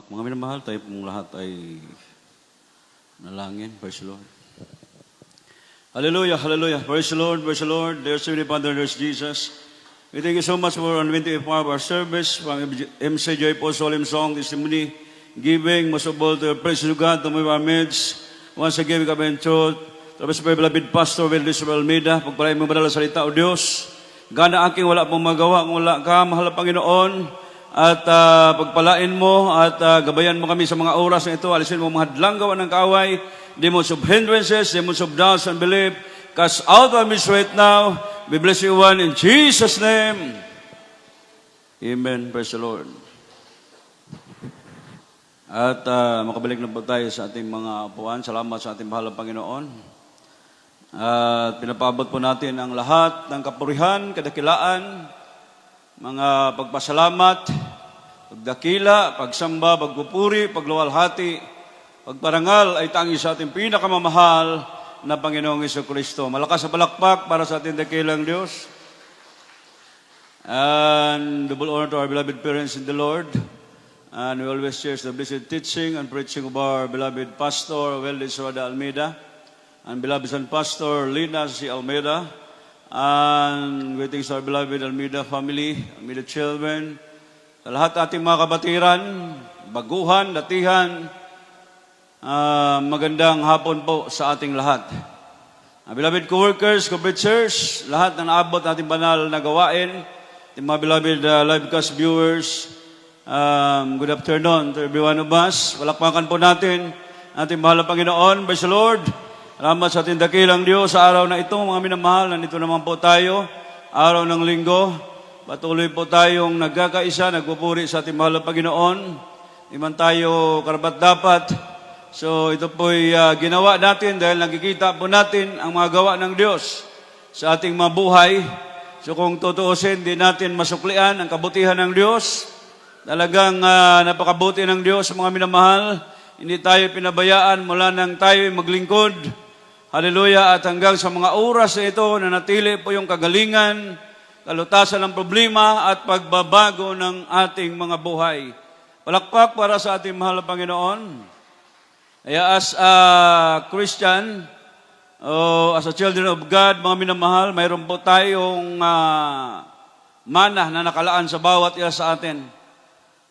Mga minamahal, tayo pong lahat ay nalangin. Praise the Lord. Hallelujah, hallelujah. Praise the Lord, praise the Lord. Dear Heavenly Father, there's Jesus. We thank you so much for unwinding part of our service, from MCJ po solemn song, testimony, giving, most of all, to praise to God, to move our midst. Once again, we come in truth. Tapos po, beloved Pastor Willis Almeida, pagpalain mo madala salita o Diyos. Gana aking wala pong magawa, kung wala ka, mahal na Panginoon. At pagpalain mo at gabayan mo kami sa mga oras na ito. Alisin mo mga hadlang gawa ng kaaway, demons of hindrances, demons of doubts and belief. Cast out of us right now. We bless you one in Jesus' name. Amen. Praise the Lord. At makabalik na po tayo sa ating mga upuan. Salamat sa ating bahalang Panginoon. At pinapabot po natin ang lahat ng kapurihan, kadakilaan, mga pagpasalamat, pagdakila, pagsamba, pagpupuri, pagluwalhati, pagparangal ay tangi sa ating pinakamamahal na Panginoong Jesucristo. Malakas sa palakpak para sa ating dakilang Diyos. And double honor to our beloved parents in the Lord. And we always cherish the blessed teaching and preaching of our beloved Pastor Weldis Roda Almeida and beloved son Pastor Lina C. Almeida. And greetings to our beloved Almeida family, Almeida children, sa lahat ating mga kabatiran, baguhan, datihan, magandang hapon po sa ating lahat. Beloved co-workers, co-preachers, lahat na naabot ating banal na gawain, ating mga beloved livecast viewers, good afternoon to every one of us. Palakpakan po natin ating mahal na Panginoon. Praise the Lord. Salamat sa ating dakilang Diyos sa araw na ito, mga minamahal. Nandito naman po tayo, araw ng linggo. Patuloy po tayong nagkakaisa, nagpupuri sa ating mahal na Panginoon. Di man tayo karapat-dapat. So ito po'y ginawa natin dahil nakikita po natin ang mga gawa ng Diyos sa ating mga buhay. So kung tutuusin, di natin masuklian ang kabutihan ng Diyos. Talagang napakabuti ng Diyos, mga minamahal. Hindi tayo pinabayaan mula nang tayo maglingkod. Hallelujah. At hanggang sa mga oras na ito, nanatili po yung kagalingan, kalutasan ng problema at pagbabago ng ating mga buhay. Palakpak para sa ating mahal na Panginoon. Kaya as a Christian, as a children of God, mga minamahal, mayroon po tayong mana na nakalaan sa bawat isa sa atin.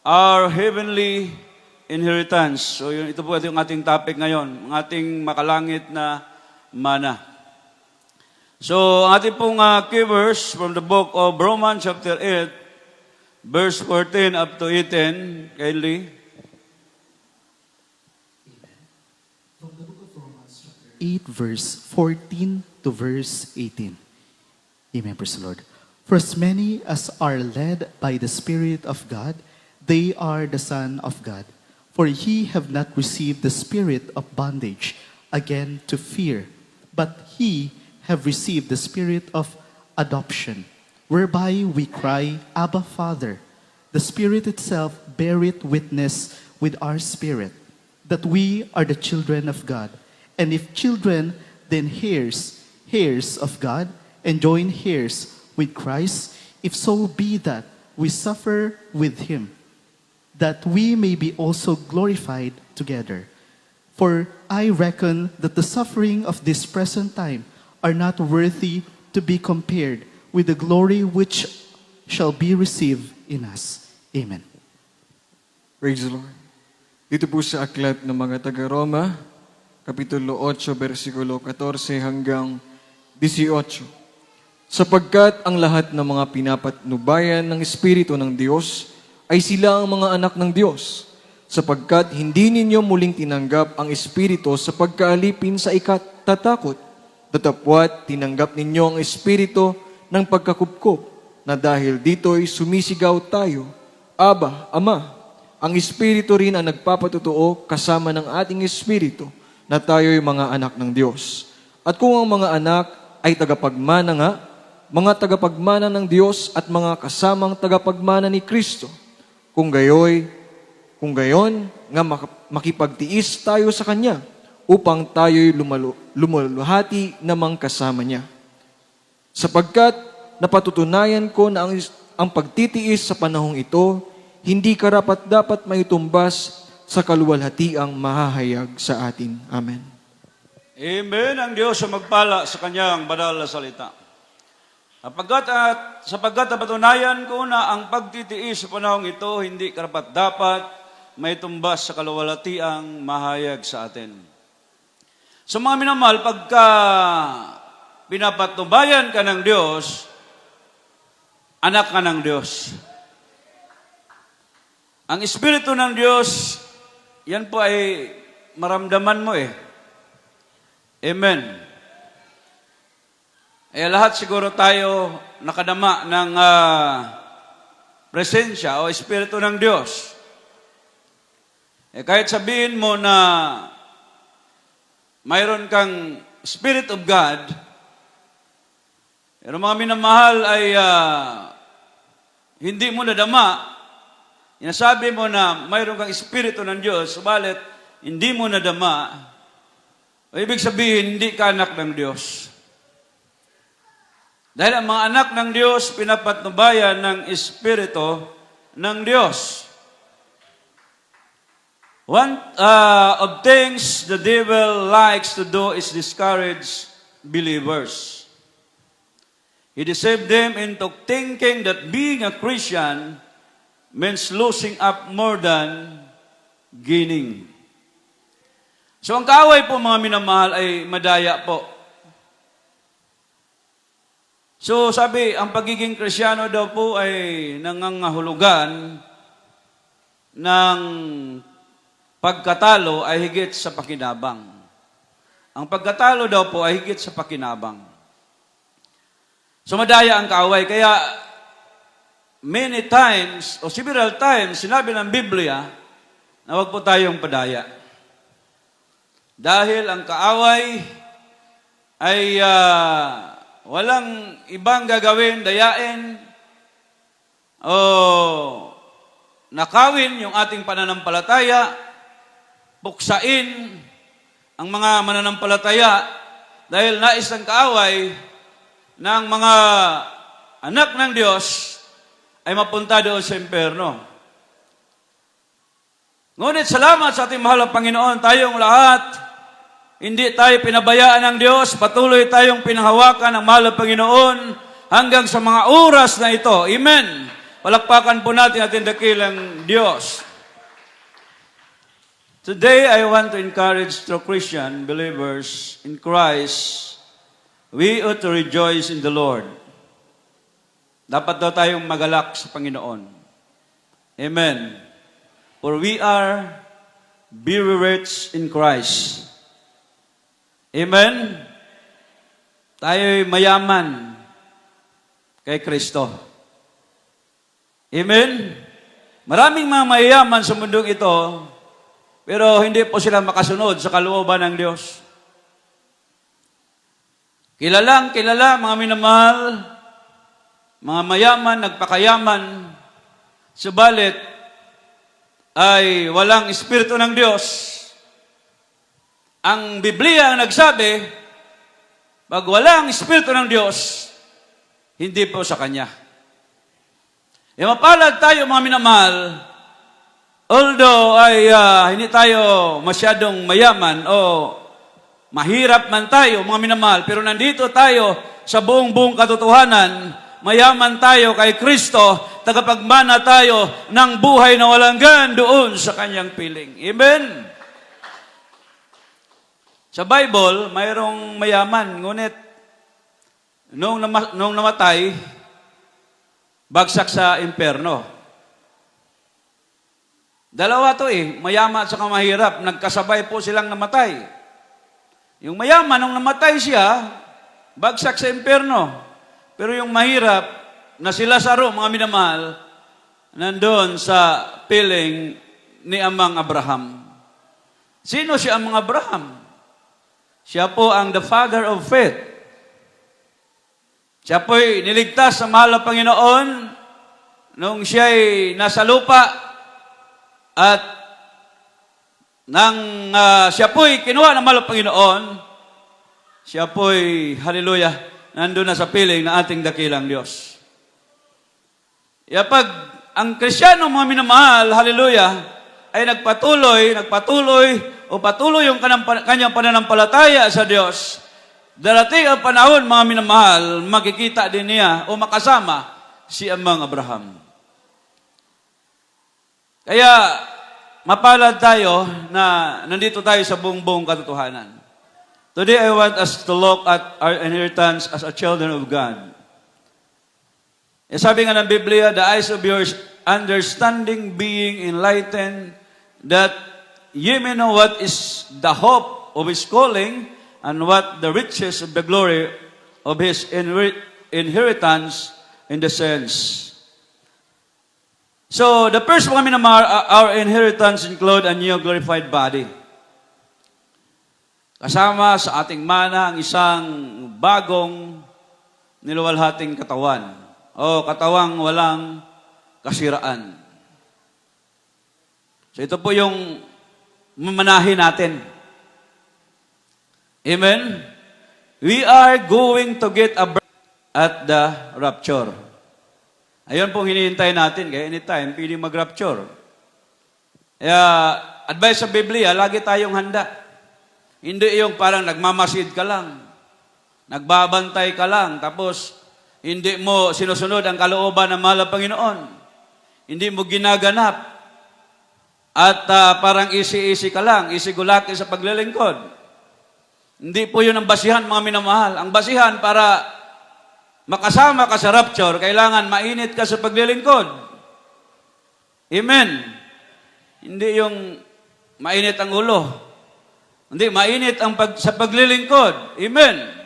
Our heavenly inheritance. So ito po yung ating topic ngayon, ang ating makalangit na mana. So ang ating pong key verse from the book of Romans chapter 8, verse 14 up to 18, kindly. From the book of Romans chapter 8, verse 14 to verse 18. Amen, praise the Lord. For as many as are led by the Spirit of God, they are the Son of God. For ye have not received the spirit of bondage again to fear, but ye have received the spirit of adoption, whereby we cry, Abba, Father. The Spirit itself beareth witness with our spirit, that we are the children of God. And if children, then heirs, heirs of God, and joint heirs with Christ, if so be that we suffer with him, that we may be also glorified together. For I reckon that the suffering of this present time are not worthy to be compared with the glory which shall be received in us. Amen. Praise the Lord. Dito po sa aklat ng mga taga-Roma, Kapitulo 8, versikulo 14 hanggang 18. Sapagkat ang lahat ng mga pinapatnubayan ng Espiritu ng Diyos ay sila ang mga anak ng Diyos, sapagkat hindi ninyo muling tinanggap ang Espiritu sa pagkaalipin sa ikatatakot, datapwat tinanggap ninyo ang Espiritu ng pagkakupkop, na dahil dito'y sumisigaw tayo, Aba, Ama. Ang Espiritu rin ang nagpapatutuo kasama ng ating Espiritu na tayo'y mga anak ng Diyos. At kung ang mga anak ay tagapagmana nga, mga tagapagmana ng Diyos at mga kasamang tagapagmana ni Kristo, kung gayon nga makipagtiis tayo sa Kanya upang tayo'y lumuluhati namang kasama Niya. Sapagkat napatutunayan ko na ang pagtitiis sa panahong ito, hindi karapat-dapat maitumbas sa kaluwalhatiang mahahayag sa atin. Amen. Amen. Ang Diyos ang magpala sa kanyang banal na salita. Sapagkat napatunayan ko na ang pagtitiis sa panahong ito hindi karapat-dapat may tumbas sa kaluwalhatiang mahayag sa atin. So mga minamahal, pagka pinapatubayan ka ng Diyos, anak ka ng Diyos. Ang Espiritu ng Diyos, yan po ay maramdaman mo eh. Amen. Lahat siguro tayo nakadama ng presensya o Espiritu ng Diyos. Kahit sabihin mo na mayroon kang Spirit of God, pero mga minamahal ay hindi mo nadama. Inasabi mo na mayroon kang Espiritu ng Diyos, subalit hindi mo nadama. O ibig sabihin, hindi ka anak ng Diyos. Dahil ang mga anak ng Diyos, pinapatnubayan ng Espiritu ng Diyos. One of things the devil likes to do is discourage believers. He deceived them into thinking that being a Christian means losing up more than gaining. So ang kaaway po mga minamahal ay madaya po. So sabi, ang pagiging Krisyano daw po ay nangangahulugan ng pagkatalo ay higit sa pakinabang. Ang pagkatalo daw po ay higit sa pakinabang. So madaya ang kaaway. Kaya many times, o several times, sinabi ng Biblia na huwag po tayong padaya. Dahil ang kaaway ay walang ibang gagawin, dayain, o nakawin yung ating pananampalataya, buksain ang mga mananampalataya, dahil nais ng kaaway ng mga anak ng Diyos ay mapunta doon sa impyerno. Ngunit salamat sa ating mahal na Panginoon, tayong lahat, hindi tayo pinabayaan ng Diyos, patuloy tayong pinahawakan ng mahal na Panginoon hanggang sa mga oras na ito. Amen. Palakpakan po natin ating dakilang Diyos. Today, I want to encourage true Christian believers in Christ, we ought to rejoice in the Lord. Dapat daw tayong magalak sa Panginoon. Amen. For we are very rich in Christ. Amen. Tayo'y mayaman kay Kristo. Amen. Maraming mga mayayaman sa mundong ito, pero hindi po sila makasunod sa kalooban ng Diyos. Kilalang kilala, mga minamahal, mga mayaman, nagpakayaman, subalit ay walang Espiritu ng Diyos. Ang Biblia ang nagsabi, pag walang Espiritu ng Diyos, hindi po sa Kanya. Mapalad tayo mga minamahal, although ay hindi tayo masyadong mayaman o mahirap man tayo mga minamahal, pero nandito tayo sa buong katotohanan, mayaman tayo kay Kristo, tagapagmana tayo ng buhay na walang hanggan doon sa Kanyang piling. Amen? Sa Bible, mayroong mayaman, ngunit nung namatay, bagsak sa impyerno. Dalawa to mayaman at saka mahirap, nagkasabay po silang namatay. Yung mayaman, nung namatay siya, bagsak sa impyerno. Pero yung mahirap, na si Lazaro, mga minamahal, nandun sa piling ni Amang Abraham. Sino si Amang Abraham? Siya po ang the father of faith. Siya po'y niligtas sa mahal na Panginoon nung siya'y nasa lupa at nang siya po'y kinuha ng mahal na Panginoon, siya po'y, hallelujah, nandun na sa piling ng ating dakilang Diyos. Pag ang Krisyano, mga minamahal, hallelujah, ay nagpatuloy yung kanyang pananampalataya sa Diyos, darating ang panahon, mga minamahal, makikita din niya o makasama si Amang Abraham. Kaya, mapalad tayo na nandito tayo sa buong katotohanan. Today, I want us to look at our inheritance as a children of God. Sabi nga ng Biblia, the eyes of your understanding being enlightened, that ye may know what is the hope of His calling, and what the riches of the glory of His inheritance in the saints. So, the first one, our inheritance include a new glorified body. Kasama sa ating mana ang isang bagong niluwalhating katawan, o katawang walang kasiraan. So, ito po yung mamanahin natin. Amen? We are going to get a birth at the rapture. Ayun pong hinihintay natin, kaya anytime, pwedeng mag-rapture. Kaya, advice sa Biblia, lagi tayong handa. Hindi yung parang nagmamasid ka lang, nagbabantay ka lang, tapos hindi mo sinusunod ang kalooban ng mahal na Panginoon. Hindi mo ginaganap. At parang easy ka lang, easy-gulaki sa paglilingkod. Hindi po yun ang basihan, mga minamahal. Ang basihan para makasama ka sa rapture, kailangan mainit ka sa paglilingkod. Amen. Hindi yung mainit ang ulo. Hindi, mainit sa paglilingkod. Amen.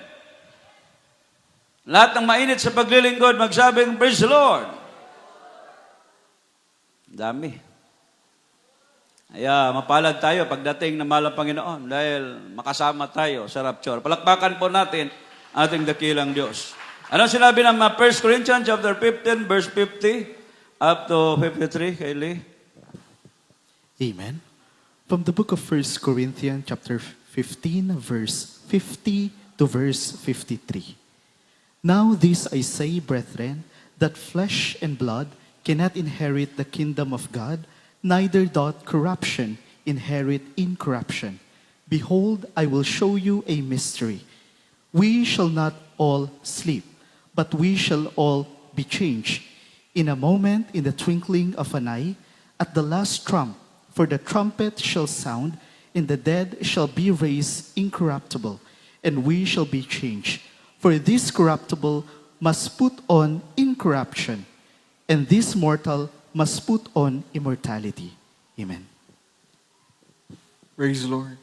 Lahat ng mainit sa paglilingkod, magsabing, praise the Lord. Dami. Kaya mapalad tayo pagdating ng mahal na Panginoon dahil makasama tayo sa rapture. Palakpakan po natin ating dakilang Diyos. Ano sinabi ng 1 Corinthians chapter 15, verse 50 up to 53, Kaylee? Amen. From the book of 1 Corinthians chapter 15, verse 50 to verse 53. Now this I say, brethren, that flesh and blood cannot inherit the kingdom of God, neither doth corruption inherit incorruption. Behold, I will show you a mystery. We shall not all sleep, but we shall all be changed. In a moment, in the twinkling of an eye, at the last trump, for the trumpet shall sound, and the dead shall be raised incorruptible, and we shall be changed. For this corruptible must put on incorruption, and this mortal must put on immortality. Amen. Praise the Lord.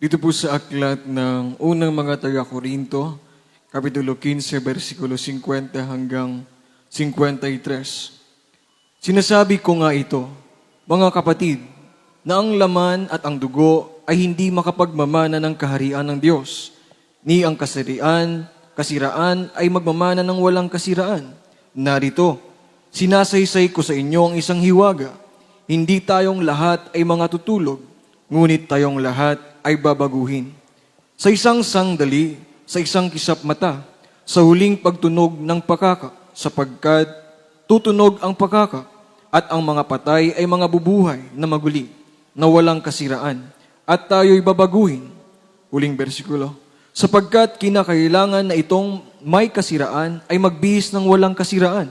Dito po sa aklat ng unang mga taga-Korinto, Kapitulo 15, versikulo 50 hanggang 53. Sinasabi ko nga ito, mga kapatid, na ang laman at ang dugo ay hindi makapagmamana ng kaharian ng Diyos, ni ang kasiraan ay magmamana ng walang kasiraan. Narito, sinasaysay ko sa inyo ang isang hiwaga. Hindi tayong lahat ay mga tutulog, ngunit tayong lahat ay babaguhin. Sa isang sandali, sa isang kisap mata, sa huling pagtunog ng pakaka, sapagkat tutunog ang pakaka, at ang mga patay ay mga bubuhay na maguli, na walang kasiraan, at tayo'y babaguhin. Huling bersikulo. Sapagkat kinakailangan na itong may kasiraan ay magbihis ng walang kasiraan,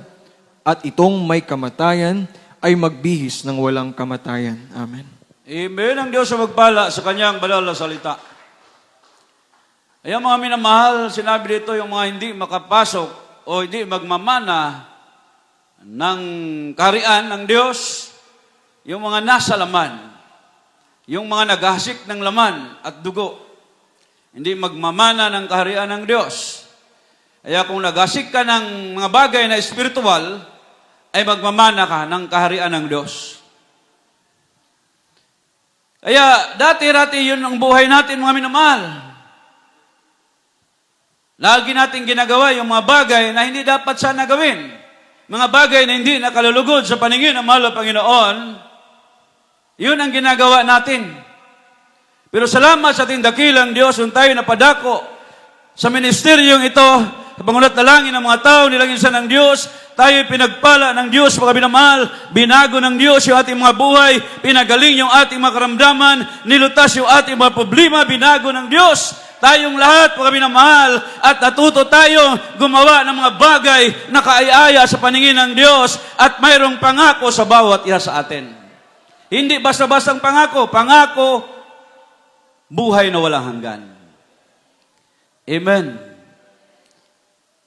at itong may kamatayan ay magbihis ng walang kamatayan. Amen. Amen. Ang Diyos ang magpala sa kanyang banal na salita. Ayan mga minamahal, sinabi dito yung mga hindi makapasok o hindi magmamana ng kaharian ng Diyos, yung mga nasa laman, yung mga naghasik ng laman at dugo, hindi magmamana ng kaharian ng Diyos. Kaya kung naghasik ka ng mga bagay na espiritual, ay magmamana ka ng kaharian ng Diyos. Kaya dati-rati yun ang buhay natin, mga minamahal. Lagi natin ginagawa yung mga bagay na hindi dapat sana gawin. Mga bagay na hindi nakalulugod sa paningin ng mahal na Panginoon, yun ang ginagawa natin. Pero salamat sa ating dakilang Diyos, kung tayo napadako sa ministeryong ito, sa pangulat na langin ng mga tao, nilangin sa ng Diyos, tayo pinagpala ng Diyos, mga minamahal, binago ng Diyos yung ating mga buhay, pinagaling yung ating mga karamdaman, nilutas yung ating mga problema, binago ng Diyos. Tayong lahat, mga minamahal, at natuto tayo gumawa ng mga bagay na kaaya-aya sa paningin ng Diyos at mayroong pangako sa bawat isa sa atin. Hindi basta-bastang pangako, buhay na walang hanggan. Amen.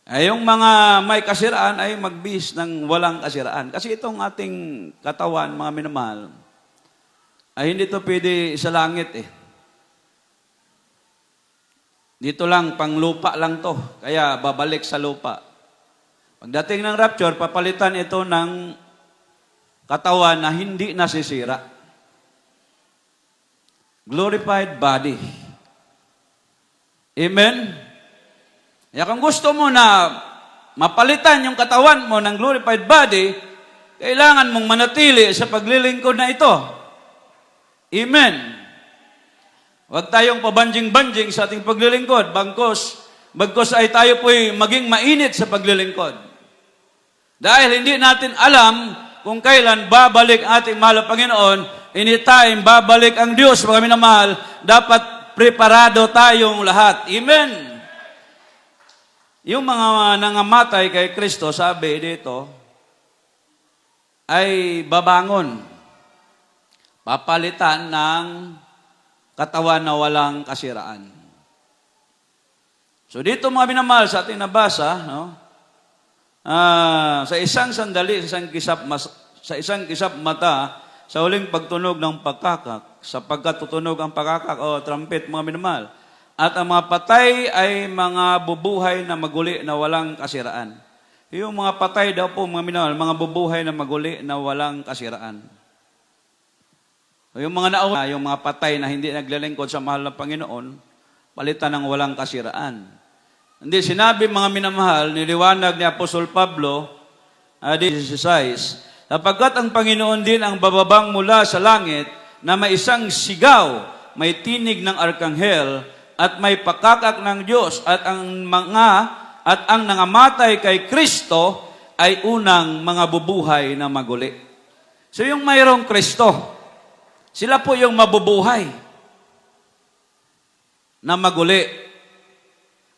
Ay, yung mga may kasiraan ay magbihis ng walang kasiraan. Kasi itong ating katawan, mga minamahal, ay hindi ito pwede sa langit eh. Dito lang, pang lupa lang to. Kaya babalik sa lupa. Pagdating ng rapture, papalitan ito ng katawan na hindi nasisira. Glorified body. Amen? Kaya kung gusto mo na mapalitan yung katawan mo ng glorified body, kailangan mong manatili sa paglilingkod na ito. Amen. Huwag tayong pabanjing-banjing sa ating paglilingkod, bagkos ay tayo po'y maging mainit sa paglilingkod. Dahil hindi natin alam kung kailan babalik ang ating mahal na Panginoon, anytime babalik ang Diyos, mga minamahal, dapat preparado tayong lahat. Amen. Yung mga nangamatay kay Kristo, sabi dito, ay babangon. Papalitan ng katawan na walang kasiraan. So dito mga minamahal sa ating nabasa, no? Sa isang sandali, sa isang kisap mata, sa huling pagtunog ng pagkakak, sapagkat tutunog ang pagkakak o trumpet, mga minamahal, at ang mga patay ay mga bubuhay na maguli na walang kasiraan. Yung mga patay daw po, mga minamahal, mga bubuhay na maguli na walang kasiraan. Yung mga nauna, yung mga patay na hindi naglilingkod sa mahal na Panginoon, palitan ng walang kasiraan. Hindi, sinabi mga minamahal, niliwanag ni Apostol Pablo, 16, sapagkat ang Panginoon din ang bababang mula sa langit na may isang sigaw, may tinig ng arkanghel, at may pakakak ng Diyos, at ang nangamatay kay Kristo ay unang mga bubuhay na maguli. So yung mayroong Kristo, sila po yung mabubuhay na maguli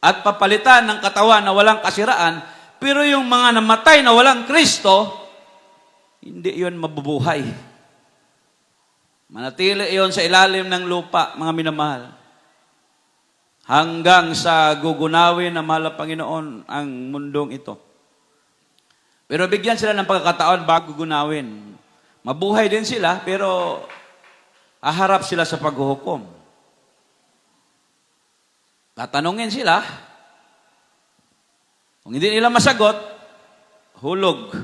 at papalitan ng katawan na walang kasiraan, pero yung mga namatay na walang Kristo, hindi yon mabubuhay. Manatili yon sa ilalim ng lupa, mga minamahal. Hanggang sa gugunawin na mahal na Panginoon ang mundong ito. Pero bigyan sila ng pagkakataon bago gugunawin. Mabuhay din sila, pero haharap sila sa paghuhukom. Tatanungin sila, kung hindi nila masagot, hulog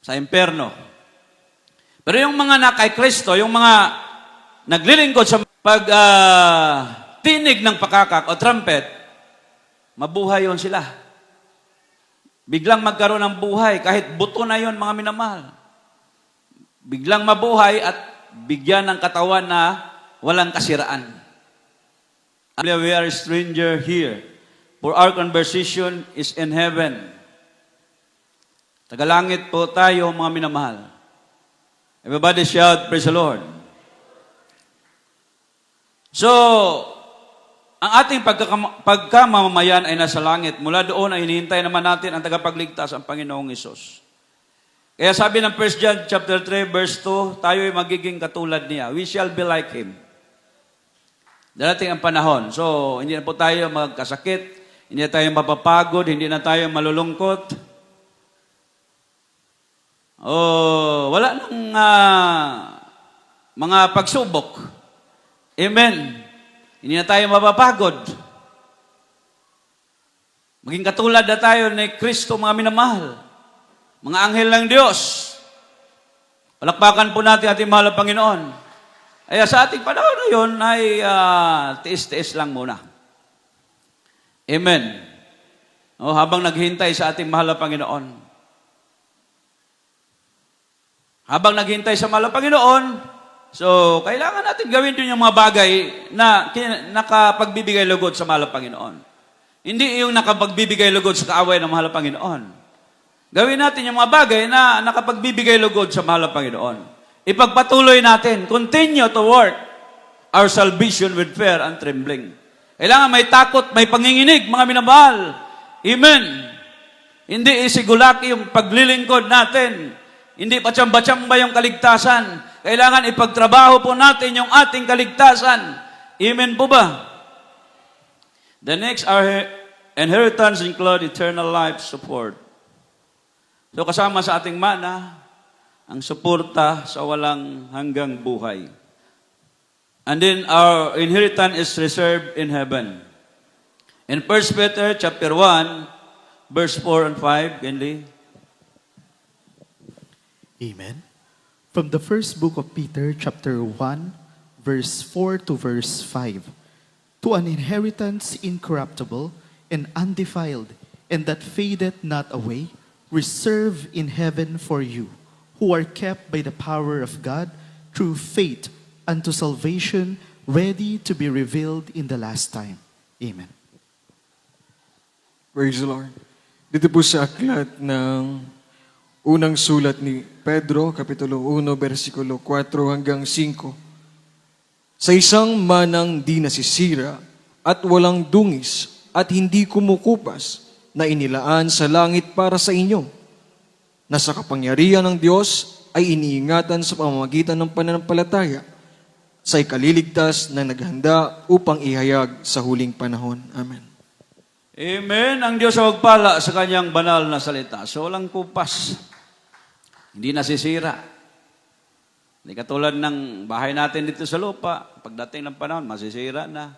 sa imperno. Pero yung mga na kay Kristo, yung mga naglilingkod sa tinig ng pakakak o trumpet, mabuhay yon sila. Biglang magkaroon ng buhay, kahit buto na yon, mga minamahal. Biglang mabuhay at bigyan ng katawan na walang kasiraan. We are a stranger here, for our conversation is in heaven. Tagalangit po tayo, mga minamahal. Everybody shout, praise the Lord. So, ang ating pagkamamayan ay nasa langit. Mula doon ay hinihintay naman natin ang tagapagligtas, ang Panginoong Hesus. Kaya sabi ng 1 John chapter 3 verse 2, tayo ay magiging katulad niya. We shall be like Him. Darating ang panahon. So, hindi na po tayo magkasakit, hindi na tayo mapapagod, hindi na tayo malulungkot. Wala nang mga pagsubok. Amen. Hindi na tayo mapapagod. Maging katulad na tayo ni Kristo, mga minamahal. Mga anghel ng Diyos. Palakpakan po natin ating mahal na Panginoon. Kaya sa ating panahon na yun ay tiis-tiis lang muna. Amen. Habang naghintay sa ating mahal na Panginoon. Habang naghintay sa mahal na Panginoon, so, kailangan natin gawin din yung mga bagay na nakapagbibigay lugod sa mahal na Panginoon. Hindi yung nakapagbibigay lugod sa kaaway ng mahal na Panginoon. Gawin natin yung mga bagay na nakapagbibigay lugod sa mahal na Panginoon. Ipagpatuloy natin. Continue to work our salvation with fear and trembling. Kailangan may takot, may panginginig, mga minamahal. Amen. Hindi isigulaki yung paglilingkod natin. Hindi patsamba-tsamba yung kaligtasan. Kailangan ipagtrabaho po natin yung ating kaligtasan. Amen po ba? The next, our inheritance include eternal life support. So kasama sa ating mana, ang suporta sa walang hanggang buhay. And then our inheritance is reserved in heaven. In 1 Peter chapter 1, verse 4 and 5, Kenley. Amen. From the first book of Peter, chapter 1, verse 4 to verse 5. To an inheritance incorruptible and undefiled, and that fadeth not away, reserved in heaven for you, who are kept by the power of God through faith unto salvation, ready to be revealed in the last time. Amen. Praise the Lord. Dito po sa aklat ng unang sulat ni Pedro, Kapitulo 1, versikulo 4 hanggang 5. Sa isang manang di nasisira at walang dungis at hindi kumukupas na inilaan sa langit para sa inyo, na sa kapangyarihan ng Diyos ay iniingatan sa pamamagitan ng pananampalataya sa ikaliligtas na naghanda upang ihayag sa huling panahon. Amen. Amen. Ang Diyos ay magpala sa kanyang banal na salita. So, walang kupas. Hindi nasisira. Hindi katulad ng bahay natin dito sa lupa. Pagdating ng panahon, masisira na.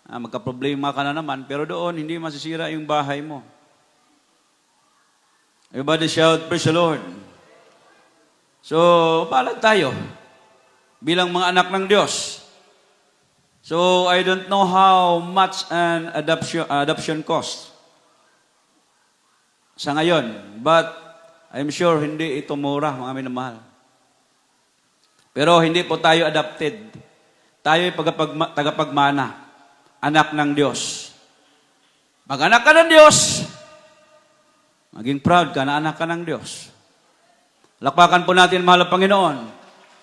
Magka-problema ka na naman. Pero doon, hindi masisira yung bahay mo. Everybody shout, praise the Lord. So, palag tayo bilang mga anak ng Diyos. So, I don't know how much an adoption cost sa ngayon. But, I'm sure hindi ito mura, mga minamahal. Pero hindi po tayo adopted. Tayo ay tagapagmana. Anak ng Diyos. Pag anak ka ng Diyos, maging proud ka na anak ka ng Diyos. Lakpakan po natin, mahal na Panginoon.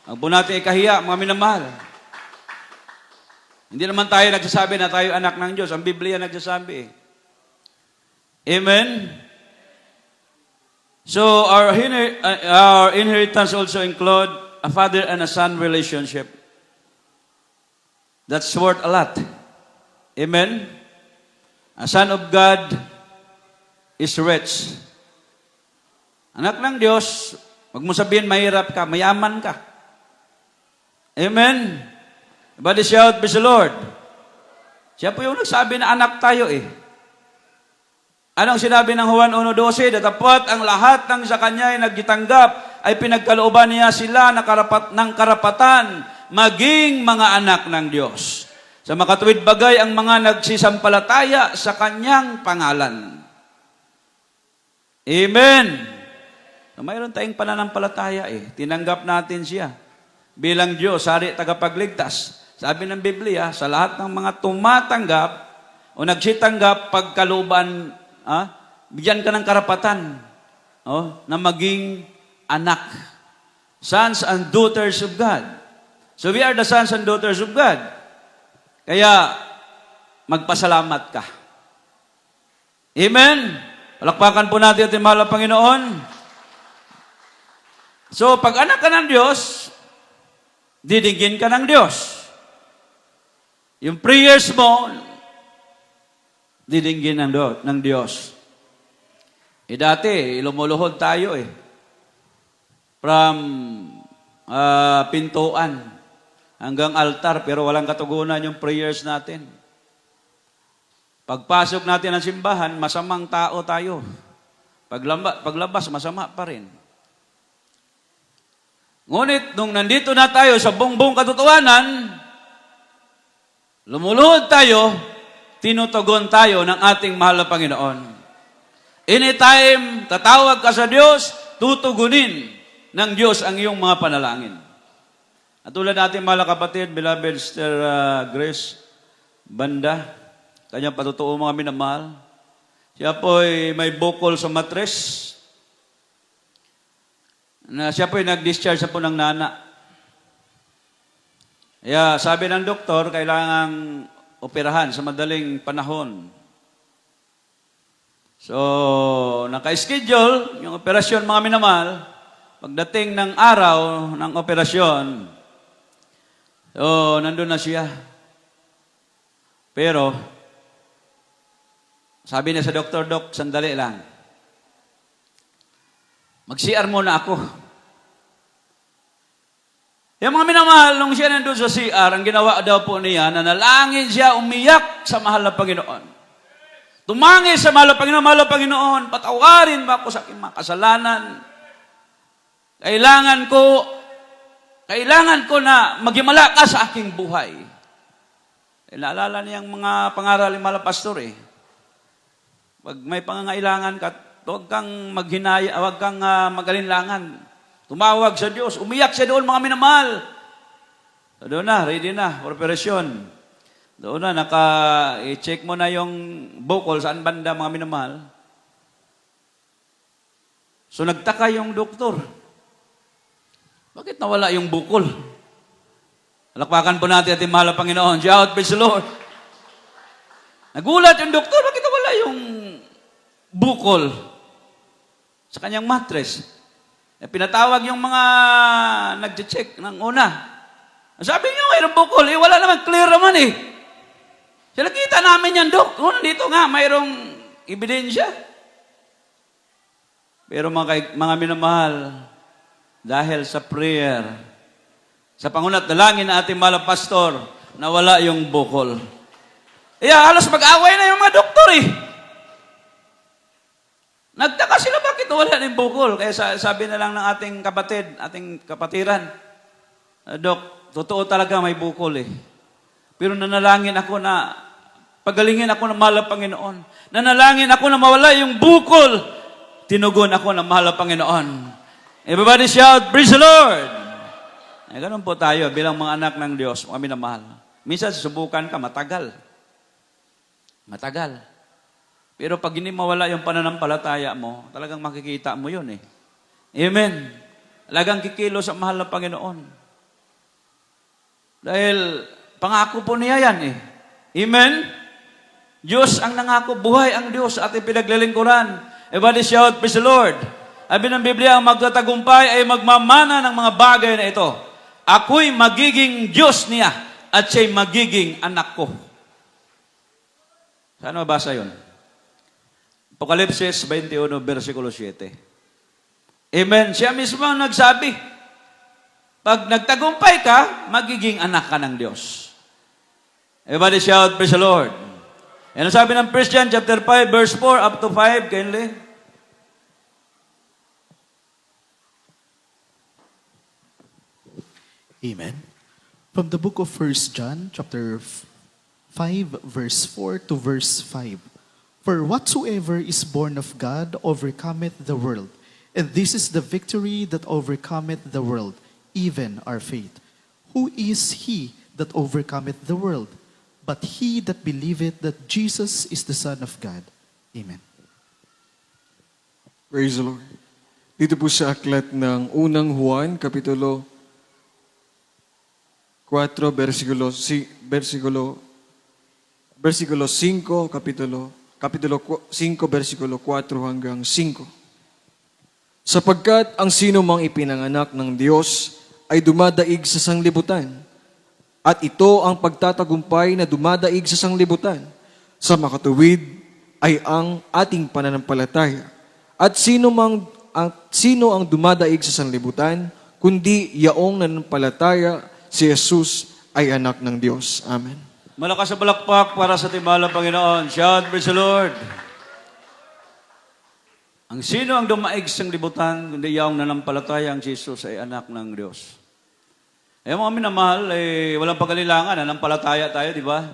Huwag po natin ikahiya, mga minamahal. Hindi naman tayo nagsasabi na tayo anak ng Diyos. Ang Biblia nagsasabi. Amen? So, our inheritance also include a father and a son relationship. That's worth a lot. Amen? A son of God is rich. Anak ng Diyos, wag mo sabihin mahirap ka, mayaman ka. Amen? Everybody shout, praise the Lord. Siya po yung nagsabi na anak tayo eh. Anong sinabi ng Juan 1:12? Datapot ang lahat ng sa kanya ay naggitanggap ay pinagkalooban niya sila ng karapatan maging mga anak ng Diyos. Sa makatuwid bagay ang mga nagsisampalataya sa kanyang pangalan. Amen. So, mayroon tayong pananampalataya eh. Tinanggap natin siya bilang Diyos, hari tagapagligtas. Sabi ng Biblia, sa lahat ng mga tumatanggap o nagsitanggap pagkalooban, bigyan ka ng karapatan na maging anak. Sons and daughters of God. So we are the sons and daughters of God. Kaya, magpasalamat ka. Amen? Palakpakan po natin at mahal na Panginoon. So, pag anak ka ng Diyos, didinggin ka ng Diyos. Yung prayers mo, didinggin ng Diyos. Dati, lumuluhod tayo eh. From pintuan hanggang altar, pero walang katugunan yung prayers natin. Pagpasok natin ng simbahan, masamang tao tayo. Paglabas, masama pa rin. Ngunit, nung nandito na tayo sa buong katotohanan, lumuluhod tayo, tinutugon tayo ng ating mahal na Panginoon. Anytime, tatawag ka sa Diyos, tutugunin ng Diyos ang iyong mga panalangin. At tulad natin, mahal na kapatid, beloved Sister Grace Banda, Kanyang patutuo mga minamahal. Siya po'y may bukol sa matres. Na siya po'y nag-discharge sa po ng nana. Kaya sabi ng doktor, kailangang operahan sa madaling panahon. So, naka-schedule yung operasyon mga minamahal. Pagdating ng araw ng operasyon, so, nandun na siya. Pero, sabi niya sa doktor, Dok, sandali lang. Mag-CR muna ako. Yung mga minamahal, nung siya nandun sa CR, ang ginawa daw po niya, nanalangin siya, umiyak sa mahal na Panginoon. Tumangis sa mahal na Panginoon, patawarin mo ako sa aking mga kasalanan. Kailangan ko na maghimala ka sa aking buhay. Naalala niyang mga pangaral ng mga pastor eh. Pag may pangangailangan ka, huwag kang maghinaya, huwag kang magalinlangan. Tumawag sa Diyos. Umiyak siya doon, mga minamahal. So, doon na, ready na, operasyon. Doon na, i-check mo na yung bukol, saan banda, mga minamahal. So, nagtaka yung doktor. Bakit nawala yung bukol? Alakpakan po natin ating mahal na Panginoon. Shout, praise the Lord. Nagulat yung doktor, bakit nawala yung bukol sa kanyang mattress? Pinatawag yung mga nag-check ng una. Sabi niyo, mayroong bukol. Wala naman, clear naman eh. Sila kita namin yan, Dok. Nandito nga, mayroong ebidensya. Pero mga minamahal, dahil sa prayer, sa pangunat dalangin na ating mahal na pastor, nawala yung bukol. Halos mag-away na yung mga doktor eh. Nagtaka sila bakit wala ng bukol. Kaya sabi na lang ng ating kapatid, ating kapatiran, Dok, totoo talaga may bukol eh. Pero nanalangin ako na, pagalingin ako ng mahal na Panginoon. Nanalangin ako na mawala yung bukol. Tinugon ako ng mahal na Panginoon. Everybody shout, praise the Lord! Ganun po tayo bilang mga anak ng Diyos, kami na mahal. Minsan susubukan ka, matagal. Matagal. Pero pag hindi mawala yung pananampalataya mo, talagang makikita mo yun eh. Amen. Talagang kikilos ang mahal na Panginoon. Dahil pangako po niya yan eh. Amen? Diyos ang nangako, buhay ang Diyos at ipinaglilingkuran. Everybody shout, praise the Lord. Sabi ng Biblia, ang magtatagumpay ay magmamana ng mga bagay na ito. Ako'y magiging Diyos niya at siya'y magiging anak ko. Saan mabasa yun? Apokalipsis 21, versikulo 7. Amen. Siya mismo ang nagsabi, pag nagtagumpay ka, magiging anak ka ng Diyos. Everybody shout, praise the Lord. Yan ang sabi ng 1 John chapter 5, verse 4 up to 5, kindly. Amen. From the book of 1 John, chapter 5, verse 4 to verse 5. For whatsoever is born of God overcometh the world. And this is the victory that overcometh the world, even our faith. Who is he that overcometh the world? But he that believeth that Jesus is the Son of God. Amen. Praise the Lord. Dito po sa aklat ng unang Juan, kapitulo 4, versikulo 5, kapitulo 5, versikulo 4 hanggang 5. Sapagkat ang sino mang ipinanganak ng Diyos ay dumadaig sa sanglibutan. At ito ang pagtatagumpay na dumadaig sa sanglibutan. Sa makatuwid ay ang ating pananampalataya. At sino ang dumadaig sa sanlibutan, kundi yaong nananampalataya si Jesus ay anak ng Diyos. Amen. Malakas sa balakpak para sa timbala Panginoon. Shout, praise the Lord. Ang sino ang dumaig sa libutan, kundi yaong nanampalataya ang Jesus ay anak ng Diyos. Mga minamahal, walang pagkalilangan, nanampalataya tayo, di ba?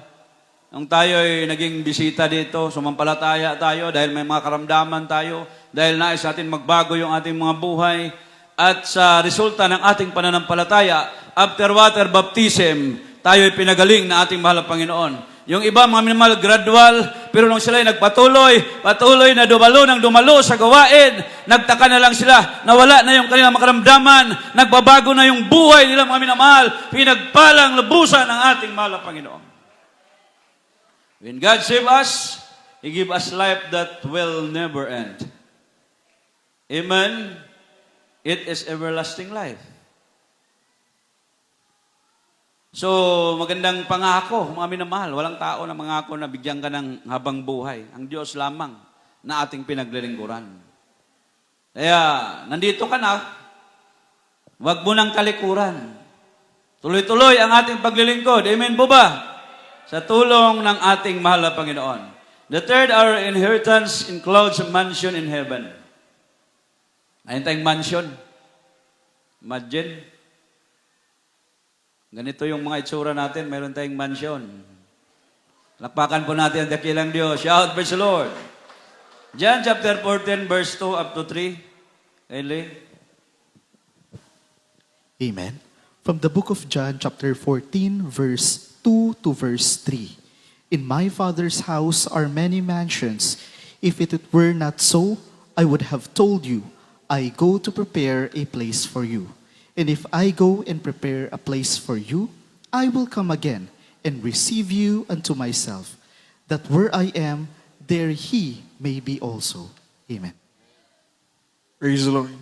Nung tayo ay naging bisita dito, sumampalataya tayo dahil may mga karamdaman tayo, dahil nais natin magbago yung ating mga buhay, at sa resulta ng ating pananampalataya, after water baptism, tayo ay pinagaling na ating mahal na Panginoon. Yung iba, mga minamahal, gradual, pero nung sila ay patuloy na dumalo sa gawain, nagtaka na lang sila, nawala na yung kanilang makaramdaman, nagbabago na yung buhay nila, mga minamahal, pinagpalang lubusan ng ating mahal na Panginoon. When God save us, He give us life that will never end. Amen? It is everlasting life. So, magandang pangako, mga minamahal. Walang tao na mangako na bigyan ka ng habang buhay. Ang Diyos lamang na ating pinaglilingkuran. Kaya, nandito ka na, huwag mo nang talikuran. Tuloy-tuloy ang ating paglilingkod. Amen po ba? Sa tulong ng ating mahal na Panginoon. The third, our inheritance includes a mansion in heaven. Ayun tayong mansion. Imagine. Ganito yung mga itsura natin, mayroon tayong mansion. Lakpakan po natin ang dakilang Diyos. Shout, praise the Lord. John chapter 14, verse 2 up to 3. Eli. Amen. From the book of John, chapter 14, verse 2 to verse 3. In my Father's house are many mansions. If it were not so, I would have told you, I go to prepare a place for you. And if I go and prepare a place for you, I will come again and receive you unto myself, that where I am, there he may be also. Amen. Praise the Lord.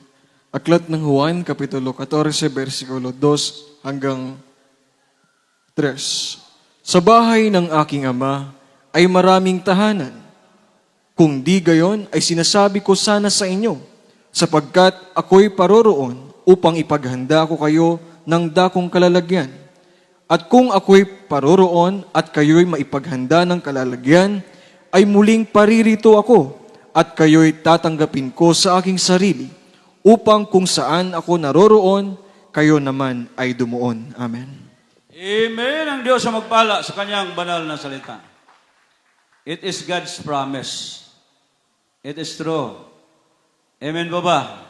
Aklat ng Juan, Kapitulo 14, versikulo 2 hanggang 3. Sa bahay ng aking ama ay maraming tahanan. Kung di gayon, ay sinasabi ko sana sa inyo, sapagkat ako'y paroroon upang ipaghanda ko kayo ng dakong kalalagyan. At kung ako'y paroroon at kayo'y maipaghanda ng kalalagyan, ay muling paririto ako at kayo'y tatanggapin ko sa aking sarili, upang kung saan ako naroroon, kayo naman ay dumuon. Amen. Amen. Ang Diyos ang magpala sa kanyang banal na salita. It is God's promise. It is true. Amen po ba?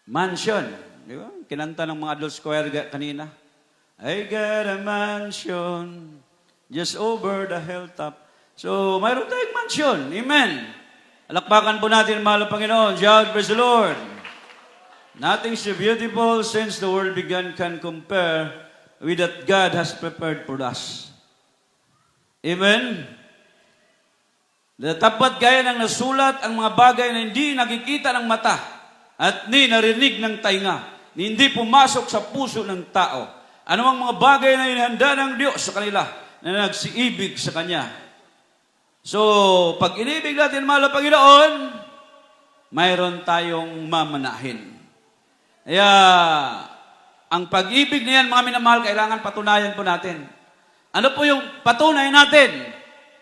Mansion. Di ba? Kinanta ng mga adult choir kanina. I got a mansion just over the hilltop. So, mayroon tayong mansion. Amen. Alakpakan po natin, mahal na Panginoon. Shout, praise the Lord. Nothing so beautiful since the world began can compare with that God has prepared for us. Amen. Tapat gaya ng nasulat ang mga bagay na hindi nakikita ng mata at ni narinig ng tainga, ni hindi pumasok sa puso ng tao. Ano ang mga bagay na inihanda ng Diyos sa kanila na nagsiibig sa Kanya. So, pag inibig natin, mahal na Panginoon, mayroon tayong mamanahin. Kaya, ang pag-ibig na yan, mga minamahal, kailangan patunayan po natin. Ano po yung patunay natin?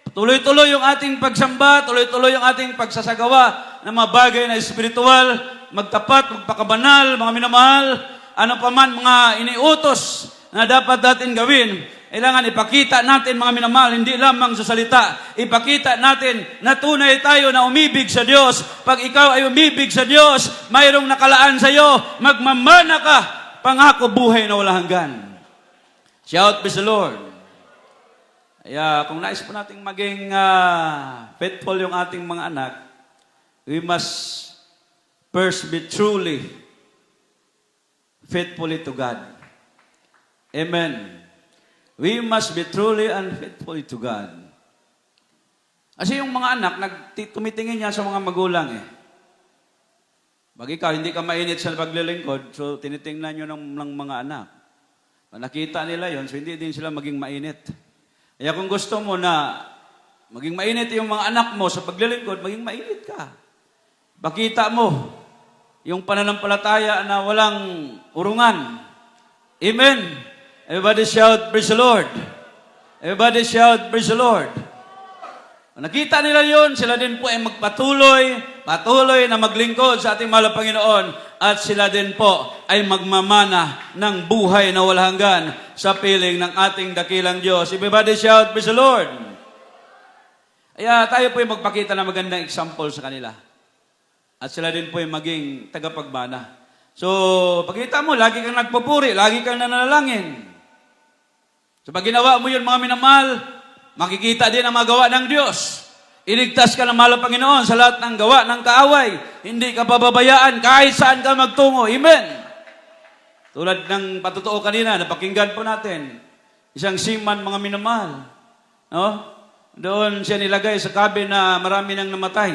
Tuloy-tuloy yung ating pagsamba, tuloy-tuloy yung ating pagsasagawa ng mga bagay na espiritual, magtapat, magpakabanal, mga minamahal, ano pa man mga iniutos na dapat natin gawin, kailangan ipakita natin, mga minamahal, hindi lamang sa salita, ipakita natin na tunay tayo na umibig sa Diyos. Pag ikaw ay umibig sa Diyos, mayroong nakalaan sa iyo, magmamana ka, pangako buhay na walang hanggan. Shout, praise the Lord. Kaya kung nais po nating maging faithful yung ating mga anak, we must first be truly faithfully to God. Amen. We must be truly and faithfully to God. Kasi yung mga anak, tumitingin niya sa mga magulang eh. Pag ikaw, hindi ka mainit sa paglilingkod, so tinitingnan nyo ng mga anak. Pag nakita nila yon, so hindi din sila maging mainit. Kaya kung gusto mo na maging mainit yung mga anak mo sa paglilingkod, maging mainit ka. Pakita mo yung pananampalataya na walang urungan. Amen. Everybody shout, praise the Lord. Everybody shout, praise the Lord. Nakita nila yon, sila din po ay patuloy na maglingkod sa ating mahal na Panginoon, at sila din po ay magmamana ng buhay na walang hanggan sa piling ng ating dakilang Diyos. Everybody shout, praise the Lord. Kaya tayo po ay magpakita ng magandang example sa kanila. At sila din po ay maging tagapagmana. So, pagkita mo, lagi kang nagpupuri, lagi kang nanalangin. So pag ginawa mo yun, mga minamahal, makikita din ang magawa ng Diyos. Iligtas ka ng mahal na Panginoon sa lahat ng gawa ng kaaway. Hindi ka pababayaan kahit saan ka magtungo. Amen. Tulad ng patutuo kanina, napakinggan po natin. Isang seaman, mga minamahal. No? Doon siya nilagay sa cabin na marami nang namatay.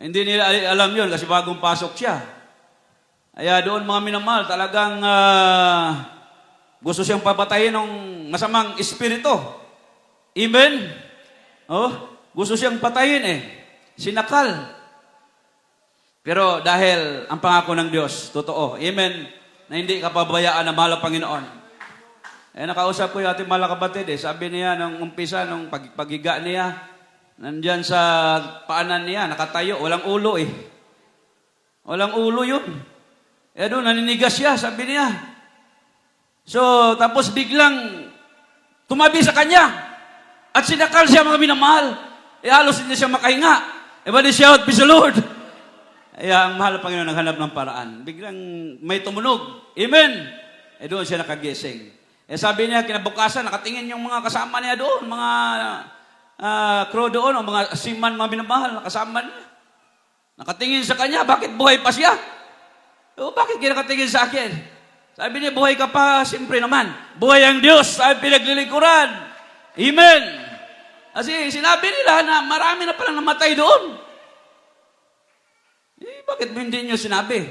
Hindi nila alam yun kasi bagong pasok siya. Kaya doon, mga minamahal, talagang gusto siyang papatayin ng masamang espiritu. Amen? Oh, gusto siyang patayin Sinakal. Pero dahil ang pangako ng Diyos, totoo. Amen? Na hindi ka pabayaan ng mahal na Panginoon. Nakausap ko yung ating mahal na kapatid Sabi niya nung umpisa, nung paghiga niya, nandyan sa paanan niya, nakatayo, walang ulo Walang ulo yun. Doon, naninigas siya, sabi niya. So, tapos biglang tumabi sa kanya. At sinakal siya, mga minamahal. Halos hindi siya makahinga. Everybody shout, praise the Lord. Ang mahal na Panginoon naghanap ng paraan. Biglang may tumunog. Amen. Doon siya nakagising. Sabi niya, kinabukasan, nakatingin yung mga kasama niya doon, mga crew doon, o mga seaman, mga minamahal, kasama niya. Nakatingin sa kanya, bakit buhay pa siya? Bakit kinakatingin sa akin? Sabi niya, buhay ka pa, siyempre naman. Buhay ang Diyos, ay pinaglilingkuran. Amen. Kasi sinabi nila na marami na palang namatay doon. Bakit mo hindi nyo sinabi?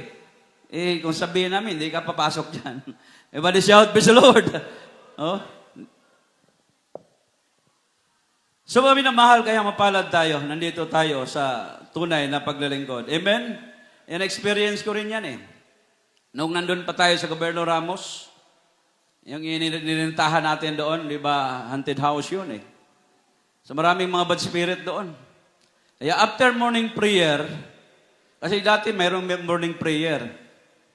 Kung sabihin namin, hindi ka papasok dyan. Everybody shout, praise the Lord. So, mga minamahal, kaya mapalad tayo. Nandito tayo sa tunay na paglilingkod. Amen? Experience ko rin yan Nung nandun pa tayo sa Gobyerno Ramos, yung ininintahan natin doon, di ba, haunted house yun So maraming mga bad spirit doon. Kaya after morning prayer, kasi dati mayroong morning prayer,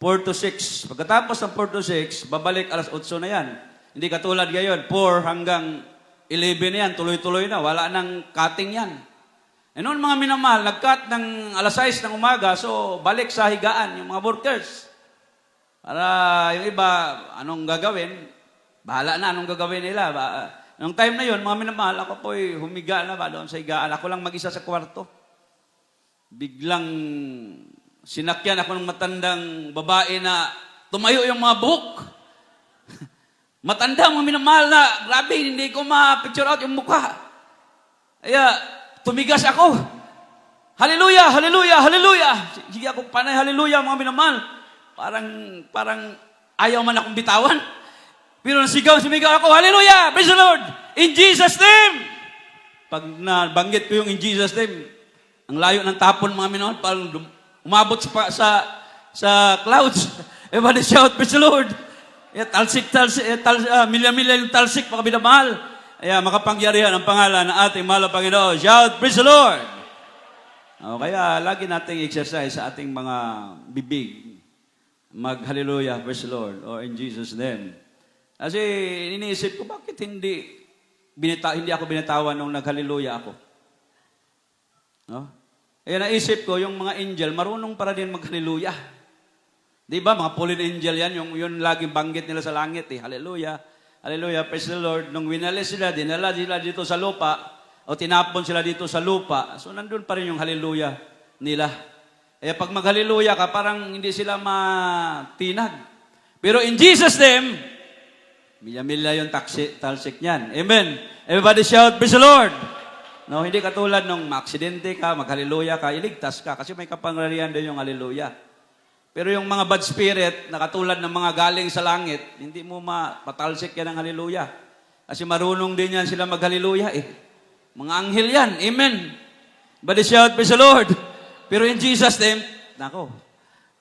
4 to 6. Pagkatapos ng 4 to 6, babalik alas 8 na yan. Hindi katulad ngayon, 4 hanggang 11 na yan, tuloy-tuloy na, wala nang cutting yan. Noon mga minamahal, nag-cut ng alas 6 ng umaga, so balik sa higaan yung mga workers. Para yung iba, anong gagawin? Bahala na anong gagawin nila. Nung time na yun, mga minamahal, ako po'y humiga na ba doon sa higaan. Ako lang mag-isa sa kwarto. Biglang sinakyan ako ng matandang babae na tumayo yung mga buhok. Matanda, mga minamahal na, grabe, hindi ko ma-picture out yung mukha. Kaya, tumigas ako. Hallelujah, hallelujah, hallelujah. Sige ako panay, hallelujah, mga minamahal. Parang ayaw man akong bitawan. Pero sumigaw ako, hallelujah, praise the Lord, in Jesus' name. Pag nabanggit ko yung in Jesus' name, ang layo ng tapon, mga minamahal, parang umabot sa clouds. Everybody shout, praise the Lord. Talsik, milya-milya yung talsik, mga minamahal. Makapangyarihan ang pangalan ng ating mahal na Panginoon. Shout, praise the Lord. Kaya lagi nating exercise sa ating mga bibig. Mag-hallelujah, praise the Lord, or in Jesus' name. Kasi iniisip ko, bakit hindi ako binitawan nung nag-hallelujah ako? Kaya naisip ko, yung mga angel, marunong para din mag-hallelujah. Di ba, mga fallen angel yan, yung laging banggit nila sa langit, hallelujah, hallelujah, praise the Lord. Nung winalis sila, dinala sila dito sa lupa, o tinapon sila dito sa lupa, so nandun pa rin yung hallelujah nila. Pag mag-hallelujah ka, parang hindi sila matinag. Pero in Jesus' name, milya-milya yung talsik niyan. Amen. Everybody shout, praise the Lord. No, hindi katulad nung maaksidente ka, mag-hallelujah ka, iligtas ka, kasi may kapangyarihan din yung hallelujah. Pero yung mga bad spirit, na katulad ng mga galing sa langit, hindi mo mapatalsik yan ng hallelujah. Kasi marunong din yan sila mag-hallelujah Mga anghel yan. Amen. Everybody shout, praise the Lord. Pero in Jesus' name,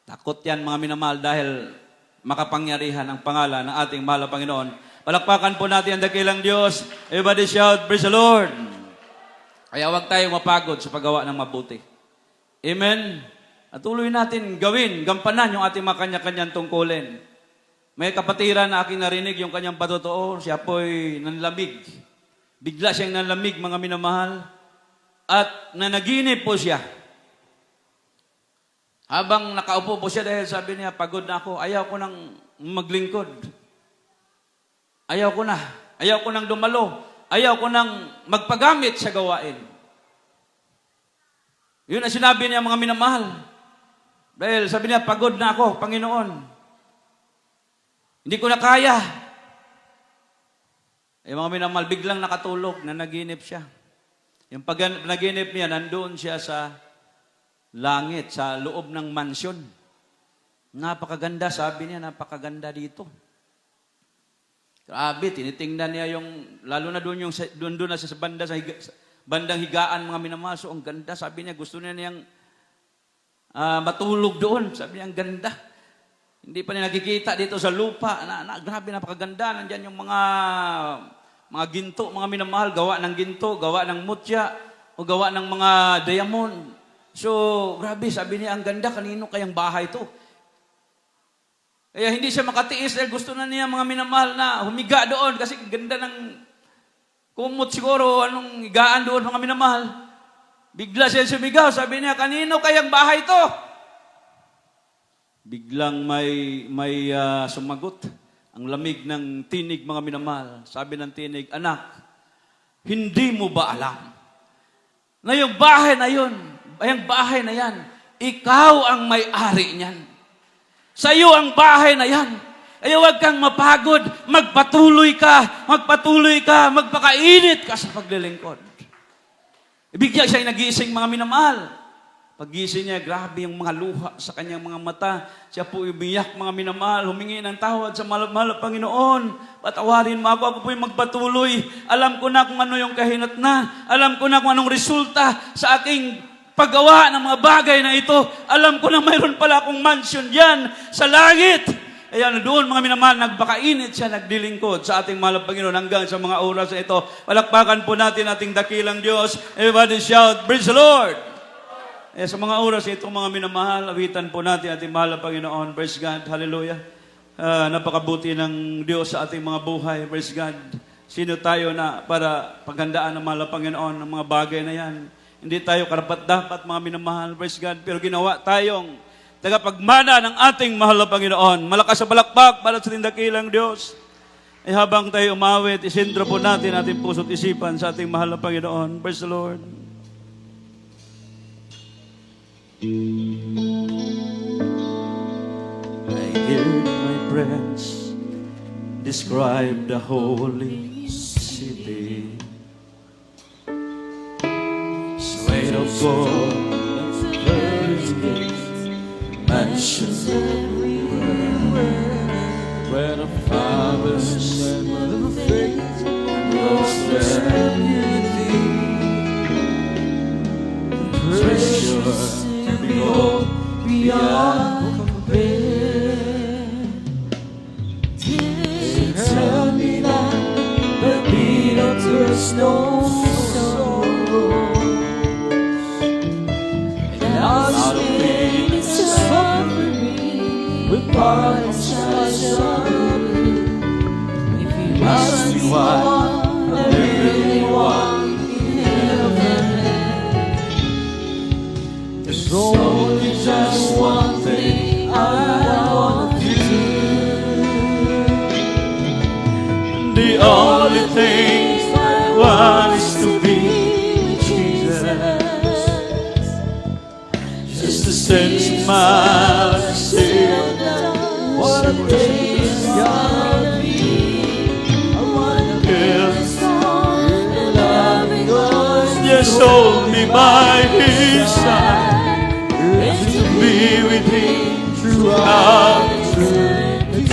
takot yan mga minamahal dahil makapangyarihan ang pangalan ng ating mahal na Panginoon. Palakpakan po natin ang dakilang Diyos. Everybody shout, praise the Lord. Kaya huwag tayong mapagod sa paggawa ng mabuti. Amen. At tuloy natin gampanan yung ating mga kanya-kanyang tungkulin. May kapatiran na aking narinig yung kanyang patotoo, siya po'y nanlamig. Bigla siyang nanlamig, mga minamahal. At nanaginip po siya. Habang nakaupo po siya dahil sabi niya, pagod na ako, ayaw ko nang maglingkod. Ayaw ko na. Ayaw ko nang dumalo. Ayaw ko nang magpagamit sa gawain. Yun ang sinabi niya, mga minamahal. Dahil sabi niya, pagod na ako, Panginoon. Hindi ko na kaya. Yung mga minamahal, biglang nakatulog na naginip siya. Yung naginip niya, nandoon siya sa langit, sa loob ng mansyon. Napakaganda, sabi niya, napakaganda dito. Grabe, tinitingnan niya yung, lalo na doon na sa bandang higaan, mga minamahal. So, ang ganda, sabi niya, gusto niya niyang matulog doon. Sabi niya, ang ganda. Hindi pa niya nakikita dito sa lupa. Grabe, napakaganda. Nandyan yung mga ginto, mga minamahal, gawa ng ginto, gawa ng mutya, o gawa ng mga diamond. So, grabe, sabi niya, ang ganda, kanino kayang bahay to? Kaya hindi siya makatiis dahil gusto na niya, mga minamahal, na humiga doon kasi ganda ng kumot siguro, anong higaan doon, mga minamahal. Bigla siya sumigaw, sabi niya, kanino kayang bahay to? Biglang may sumagot. Ang lamig ng tinig, mga minamahal. Sabi ng tinig, anak, hindi mo ba alam na yung bahay na yun, yung bahay na yan, ikaw ang may-ari niyan. Sa iyo ang bahay na yan. Kaya huwag kang mapagod, magpatuloy ka, magpakainit ka sa paglilingkod. Ibigyan siya nagising, mga minamahal. Paggising niya, grabe yung mga luha sa kanyang mga mata. Siya po umiyak, mga minamahal, humingi ng tawad sa mahal, Panginoon. Patawarin mo ako po yung magpatuloy. Alam ko na kung ano yung kahinatnan. Alam ko na kung anong resulta sa aking paggawa ng mga bagay na ito. Alam ko na mayroon pala akong mansion diyan sa langit. Ayan, doon mga minamahal, nagbakainit siya, nagdilingkod sa ating mahal Panginoon hanggang sa mga oras na ito. Palakpakan po natin ating dakilang Diyos. Everybody shout, praise the Lord! Sa mga oras ito, mga minamahal, awitan po natin ating mahal Panginoon. Praise God, hallelujah. Napakabuti ng Diyos sa ating mga buhay. Praise God. Sino tayo na para paghandaan ng mahal Panginoon ng mga bagay na yan? Hindi tayo karapat-dapat, mga minamahal, praise God, pero ginawa tayong tagapagmana ng ating mahal na Panginoon. Malakas sa palakpak para sa tindakilang Diyos. Ay habang tayo umawit, isentro po natin ating puso't isipan sa ating mahal na Panginoon. Praise the Lord. I heard my friends describe the holy city. Sway of gold, mansions everywhere, where the fathers and the faith goes there. Precious to behold beyond compare. They tell me that the beat of there's no sorrow. Out of pain and suffering, with pardon's treasure. If you ask me why I really want in heaven, there's only just one thing I want to do. The only thing I want is to be with Jesus. Just to send a smile and say, what a day it's gonna be. I wanna feel the song and loving us. Just hold me by His side and to be with Him throughout eternity.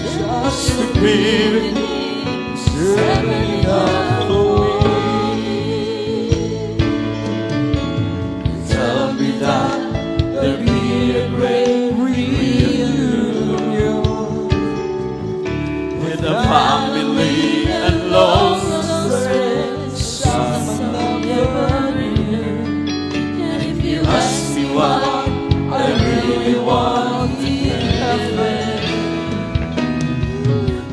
Just to be with Him, serving up the there'll be a great reunion with the family and lost friends. Some of never knew. And if you ask me what I really want in heaven,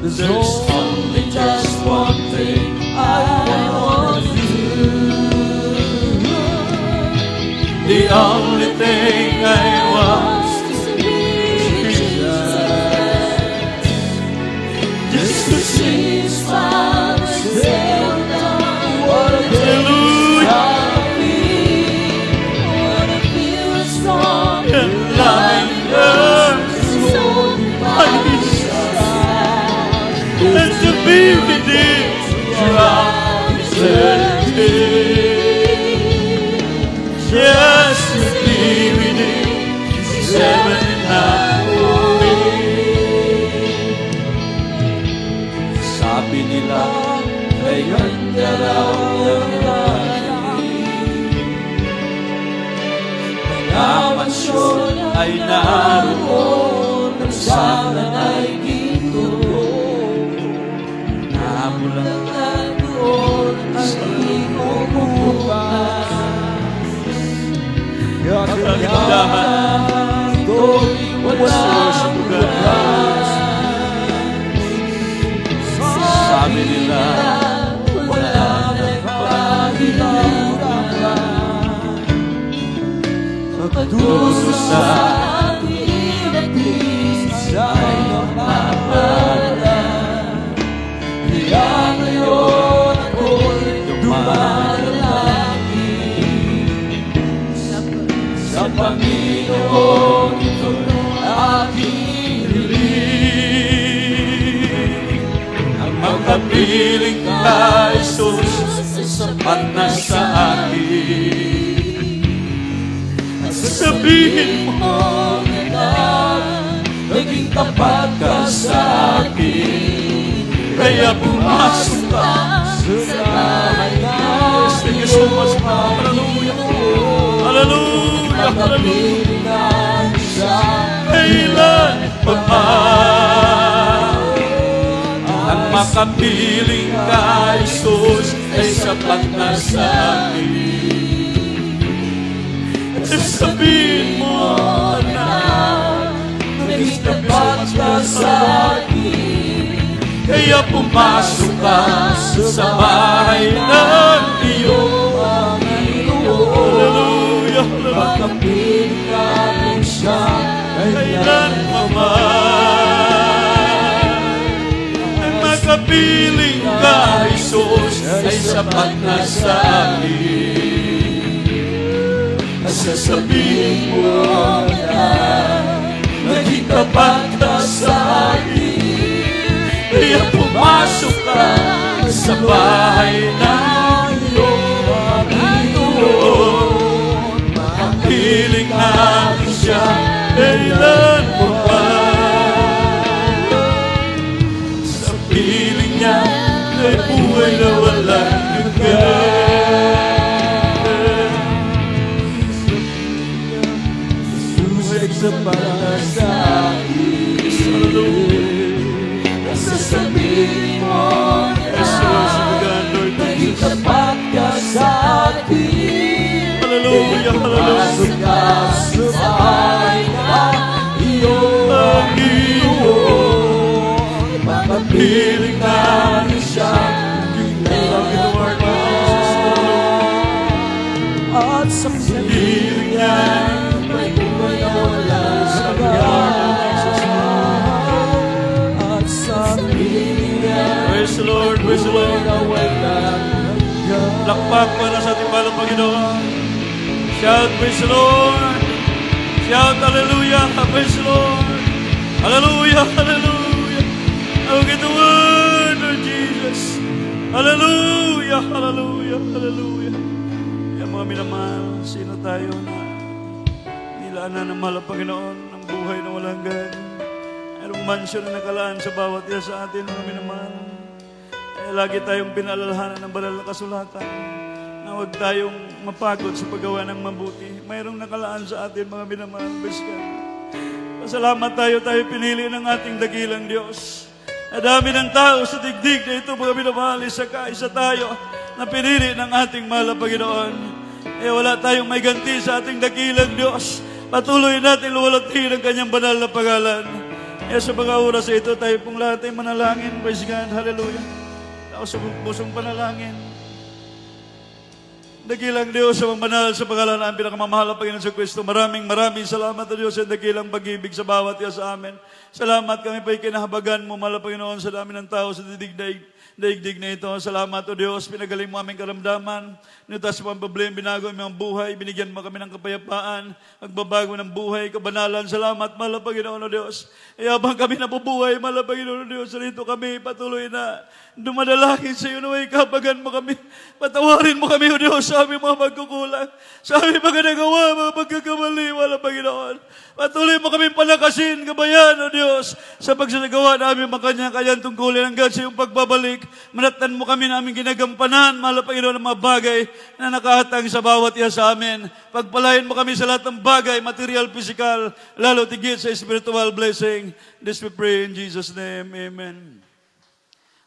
there's only just one thing I want to do. The only thing I want is to be Jesus. kasalan ay ginto, nabulang doon sa iyong bukas. Aking damdaman ito'y walang bukas. Sabi nila, wala nang pahirapan. Pagduso sa ating sa'y mamahalan. Kaya ngayon ako'y dumadalangin sa Panginoon, ito'y aking hiling. Ang magkapiling ka, Jesus, ay sapat na sa akin. At sasabihin mo na naging tapat ka sa akin. Kaya pumasok ka sa bahay na. Thank you so much, Ma'am. Hallelujah. Hallelujah. Hallelujah. Kailan pa man ang makapiling ka, Jesus, ay sapat na sa akin. At sasabihin mo na naging tapat ka sa akin. Kaya pumasok ka sa bahay ng iyong Panginoon. Hallelujah. Makapiling ka rin siya kailan pa man. Ang makapiling ka, Jesus, ay sapat na sa akin. At sasabihin mo na naging tapat ka sa akin. Kaya pumasok ka sa bahay ng iyong Panginoon. Makapiling natin siya kailan mo pa. Sa piling niya ay buhay na walang hanggan. Susunod sa para sa akin. Sasabihin mo na naging tapat ka sa akin. Hallelujah, hallelujah. Ka sa bahay ng iyong Panginoon. Makapiling namin siya kailan pa man. At sa piling niya may buhay na walang hanggan. Praise the Lord, praise the Lord. Lakpak pa na sa ating mahal na Panginoon. Shout, praise the Lord. Shout, hallelujah, praise the Lord. Hallelujah, hallelujah. Oh, get the word, Lord Jesus. Hallelujah, hallelujah, hallelujah. Kaya mga minamahal, sino tayo na nilaanan ng mahal na Panginoon ng buhay na walang hanggan. Mayroong mansyon na nakalaan sa bawat isa sa atin, mga minamahal. Kaya lagi tayong pinaalalahanan ng banal na kasulatan na huwag tayong mapagod sa paggawa ng mabuti. Mayroong nakalaan sa atin, mga minamahal. Pasalamat tayo pinili ng ating dakilang Diyos. Nadami ng tao sa digdig na ito, mga minamahal, isa tayo na pinili ng ating mahal na Panginoon. Wala tayong may ganti sa ating dakilang Diyos. Patuloy natin luwalhatihin ang kanyang banal na pangalan. Sa mga oras ito, tayo pong lahat ay manalangin. Praise God, hallelujah. Tao sa pusong panalangin. Dakilang Diyos sa mga banal sa pangalan ng pinakamamahal na Panginoon sa Kristo. Maraming salamat na Diyos sa dakilang pag-ibig sa bawat isa sa amin. Salamat kami pa'y kinahabagan mo, mahal na Panginoon, sa dami ng tao sa daigdig na ito. Salamat o Diyos, pinagaling mo aming karamdaman. Nitas mo ang problema, binago mo ang buhay, binigyan mo kami ng kapayapaan, magbabago ng buhay, kabanalan. Salamat, mahal na Panginoon o Diyos. Habang kami nabubuhay, mahal na Panginoon o Diyos, rito kami patuloy na dumadalangin sa iyo na may kahabagan mo kami. Patawarin mo kami o Diyos sa sa aming mga pagkukulang, sa aming mga nagawa, mga pagkakamali, wala Panginoon. Patuloy mo kami palakasin, gabayan, O Diyos, sa pagsasagawa namin mga kanya-kanyang tungkulin hanggang sa iyong pagbabalik. Manatnan mo kami na aming ginagampanan, mahal na Panginoon, ng mga bagay na nakahatang sa bawat iya sa amin. Pagpalain mo kami sa lahat ng bagay, material, physical, lalo tigit sa spiritual blessing. This we pray in Jesus' name. Amen.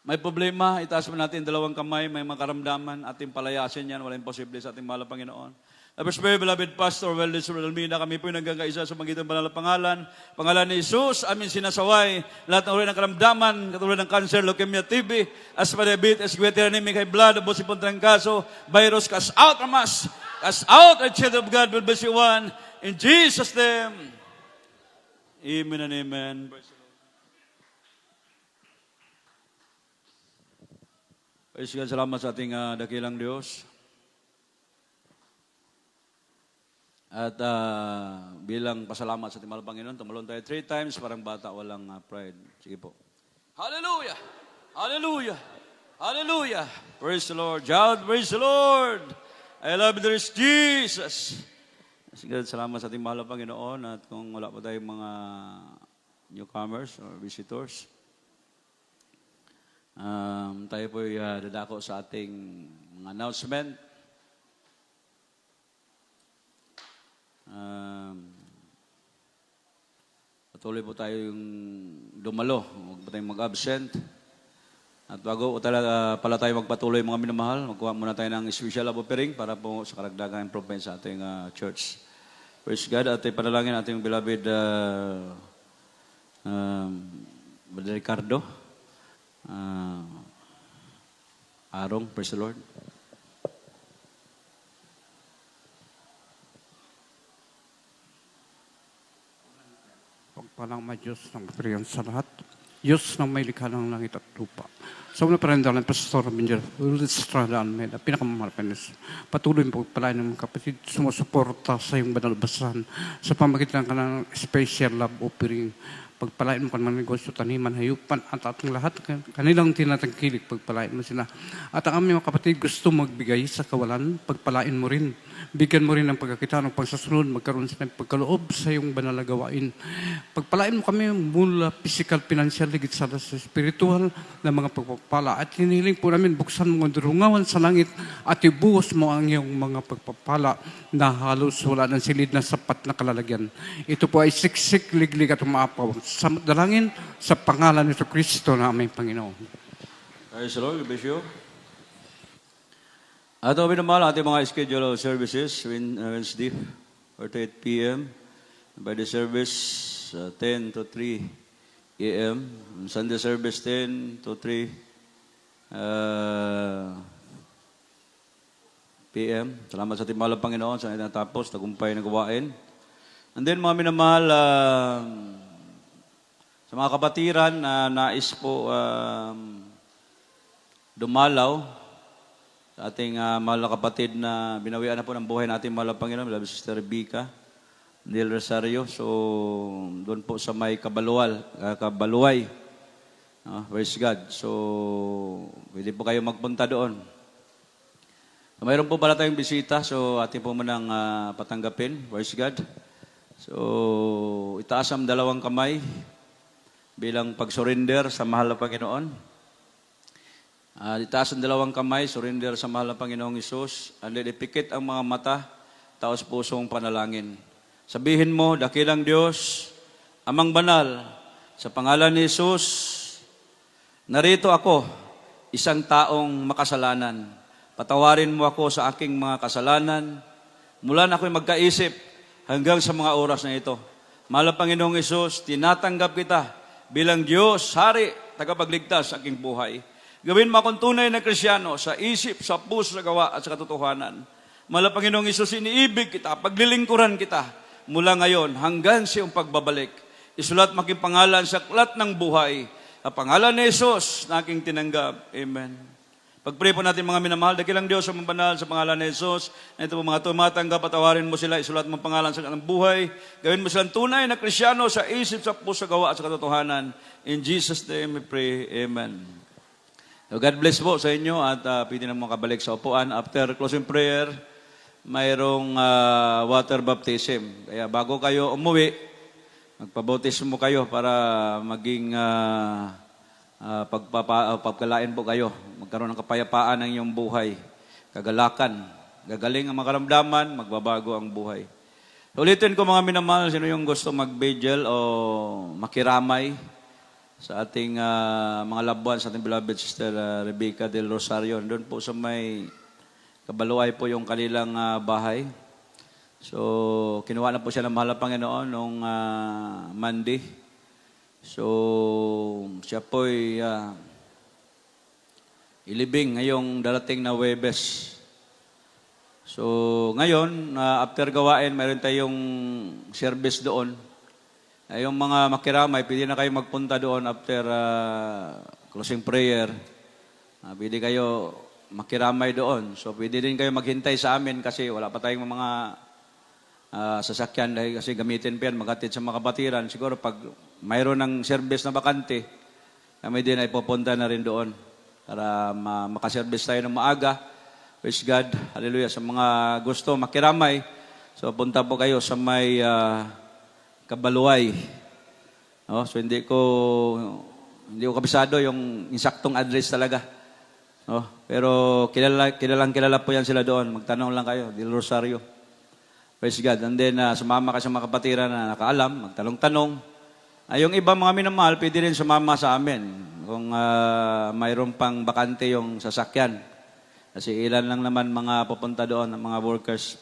May problema, itaas mo natin dalawang kamay, may mga karamdaman, ating palayasin yan, wala imposible sa ating mahal na Panginoon. Our very beloved Pastor Weldon Almeida, kami po yung nagkakaisa sa magitan banal na pangalan ni Jesus, amin sinasaway, lahat ng uri ng karamdaman, katulad ng cancer, leukemia, TB, asthma, diabetes, anemic, high blood, abos ipon trangkaso, virus, cast out from us, cast out, the child of God will bless you one, in Jesus' name, amen and amen. Praise God, salamat sa ating dakilang Diyos. At bilang pasalamat sa ating mahal Panginoon, tumalon tayo 3 times, parang bata, walang pride. Sige po. Hallelujah! Hallelujah! Hallelujah! Praise the Lord. Child, praise the Lord! I love you, there is Jesus! Sige, salamat sa ating mahal Panginoon. At kung wala pa tayong mga newcomers or visitors, tayo po dadako sa ating mga announcement. Patuloy po tayo yung dumalo. Huwag po tayong mag-absent. At bago pala tayo magpatuloy mga minamahal, magkuha muna tayo ng special love offering para po sa karagdagang improvement sa ating church. Praise God. At ipanalangin ating beloved Brother Ricardo. Arong, praise the Lord. Pagpalang may Diyos ng kapiriyan sa lahat. Diyos ng may likha ng langit at lupa. Sa una parendalan, Pastor Minjer, Estrada Almeida, pinakamamalapanis. Patuloy mo pagpalain ng mga kapatid, sumusuporta sa iyong banal basahan sa pamagitan ka ng special love offering. Pagpalain mo ka ng negosyo, taniman, hayupan, at atong lahat, kanilang tinatangkilik, pagpalain mo sila. At ang aming mga kapatid gusto magbigay sa kawalan, pagpalain mo rin. Bigyan mo rin ng pagkakita ng pagsasunod, magkaroon sila ng pagkaloob sa iyong banal na gawain. Pagpalain mo kami mula physical, financial, ligit sa spiritual na mga pagpapala. At hinihiling po namin, buksan mo ang durungawan sa langit at ibuhos mo ang iyong mga pagpapala na halos wala ng silid na sapat na kalalagyan. Ito po ay siksik, liglig at umaapaw. Sa dalangin sa pangalan ni Kristo na aming Panginoon. Praise the Lord, bless you. At ang minamahal, ating mga schedule of services, Wednesday, 48 p.m. By the service, 10 to 3 a.m. Sunday service, 10 to 3 p.m. Salamat sa ating mahal na Panginoon sa natapos, tagumpay na gawain. And then, mga minamahal, sa mga kapatiran na nais po dumalaw sa ating mahal na kapatid na binawian na po ng buhay natin mahal na Panginoon, Beloved Sister Bika Del Rosario. So, doon po sa may Kabaluay. Praise God. So, pwede po kayo magpunta doon. So, mayroon po pala tayong bisita. So, atin po munang patanggapin. Praise God. So, itaas ang dalawang kamay bilang pag-surrender sa mahal na Panginoon. Itaas ang dalawang kamay, surrender sa mahal na Panginoong Isus. And then ipikit ang mga mata, taos pusong panalangin. Sabihin mo, dakilang Diyos, Amang Banal, sa pangalan ni Isus, narito ako, isang taong makasalanan. Patawarin mo ako sa aking mga kasalanan. Mula na ako'y magkaisip hanggang sa mga oras na ito. Mahal na Panginoong Isus, tinatanggap kita bilang Diyos, Hari, tagapagligtas sa aking buhay. Gawin mo akong tunay na Krisyano sa isip, sa puso, sa gawa at sa katotohanan. Mahal na Panginoong Isus, iniibig kita, paglilingkuran kita mula ngayon hanggang sa iyong pagbabalik. Isulat mo aking pangalan sa aklat ng buhay. Sa pangalan ni Isus na aking tinanggap. Amen. Pag-pray po natin mga minamahal, dakilang Diyos sa mga banal sa pangalan ni Jesus. Ito po mga tumatanggap, patawarin mo sila, isulat mo pangalan sa kanang buhay. Gawin mo silang tunay na Krisyano sa isip, sa puso, sa gawa at sa katotohanan. In Jesus' name we pray. Amen. So God bless po sa inyo at pwede na makabalik sa upuan. After closing prayer, mayroong water baptism. Kaya bago kayo umuwi, magpabautismo kayo para maging pagkalain po kayo. Magkaroon ng kapayapaan ng iyong buhay. Kagalakan. Gagaling ang makaramdaman, magbabago ang buhay. So, ulitin ko mga minamahal, sino yung gusto mag-vigil o makiramay sa ating mga labuan, sa ating beloved Sister Rebecca del Rosario. Doon po sa may Kabaluay po yung kanilang bahay. So, kinuha na po siya ng mahal na Panginoon noong Monday. So, siya po'y ilibing ngayong darating na Huwebes. So, ngayon, after gawain, mayroon tayong service doon. Yung mga makiramay, pwede na kayo magpunta doon after closing prayer. Pwede kayo makiramay doon. So, pwede din kayo maghintay sa amin kasi wala pa tayong mga sasakyan dahil kasi gamitin pa yan, maghatid sa mga kabatiran. Siguro pag mayroon ng service na bakante, kami din ay pupunta na rin doon para makaservice tayo ng maaga. Praise God. Hallelujah. Sa mga gusto makiramay, so punta po kayo sa may Kabaluay. No? So hindi ko kabisado yung insaktong address talaga. No? Pero kilala po yan sila doon. Magtanong lang kayo, Del Rosario. Praise God. And then sumama ka sa mga kapatiran na nakaalam, magtanong-tanong. Yung iba mga minamahal, pwede rin sumama sa amin kung mayroon pang bakante yung sasakyan. Kasi ilan lang naman mga pupunta doon, mga workers.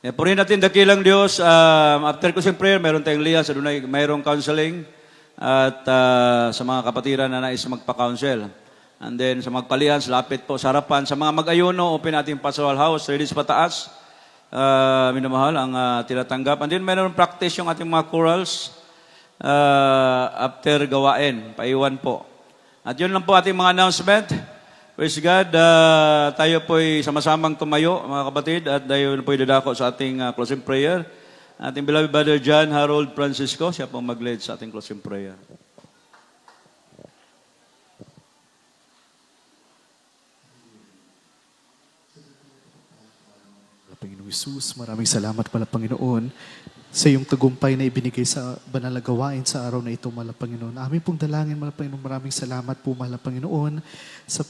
Purihin natin dakilang Diyos. After closing prayer, mayroon tayong liya sa dunay, mayroong counseling at sa mga kapatiran na nais magpa-counsel. And then sa magpalihan, lapit po sa harapan. Sa mga mag-ayuno, open natin pastoral house, ladies pataas. Minamahal ang tinatanggap. And then mayroon practice yung ating mga chorals after gawain. Paiwan po. At yun lang po ating mga announcement. Praise God. Tayo po'y sama-samang tumayo, mga kapatid, at tayo po'y dadako sa ating closing prayer. Ating beloved Brother John Harold Francisco, siya pong mag-lead sa ating closing prayer. Panginoong Jesus, maraming salamat pala Panginoon sa iyong tagumpay na ibinigay sa banal na gawain sa araw na ito, mahal na Panginoon. Amin pong dalangin, mahal na Panginoon, maraming salamat po, mahal na Panginoon, sa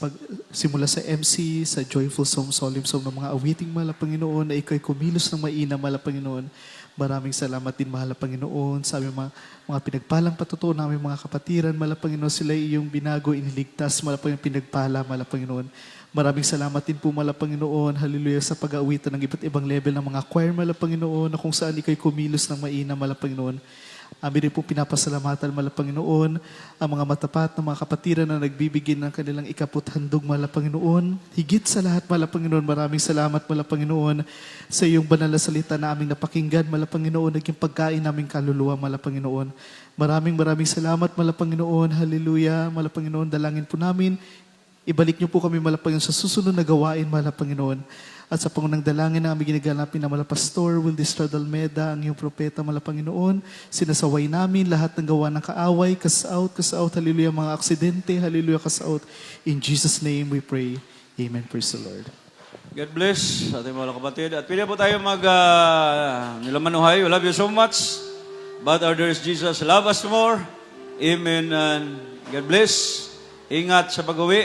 simula sa MC, sa Joyful Psalm, Solemn Psalm ng mga awiting, mahal na Panginoon, na ikaw'y kumilos ng mainam, mahal na Panginoon. Maraming salamat din, mahal na Panginoon, sa aming mga pinagpalang patutuo namin mga kapatiran, mahal na Panginoon, sila iyong binago, iniligtas, mahal na Panginoon, pinagpala, mahal na Panginoon. Maraming salamat din po, mahal na Panginoon, hallelujah, sa pag-aawitan ng iba't ibang level ng mga choir, mahal na Panginoon, na kung saan ikaw'y kumilos ng mainam, mahal na Panginoon. Amin din po pinapasalamatan, mahal na Panginoon, ang mga matapat na mga kapatiran na nagbibigay ng kanilang ikaputhandog, mahal na Panginoon. Higit sa lahat, mahal na Panginoon, maraming salamat, mahal na Panginoon, sa iyong banal na salita na aming napakinggan, mahal na Panginoon, naging pagkain naming kaluluwa, mahal na Panginoon. Maraming salamat, mahal na Panginoon, hallelujah, mahal na Panginoon, dalangin po namin, ibalik niyo po kami, mahal na Panginoon, sa susunod na gawain, mahal na Panginoon. At sa pangunang dalangin na aming ginaganapin na mahal na Pastor Wildestrad Almeda, ang iyong propeta, mahal na Panginoon, sinasaway namin lahat ng gawa ng kaaway, cast out, hallelujah, mga aksidente, hallelujah, cast out. In Jesus' name we pray. Amen. Praise the Lord. God bless sa ating mga kapatid. At pwede po tayo nilamanuhay. We love you so much. But our dear Jesus, love us more. Amen. And God bless. Ingat sa pag-uwi.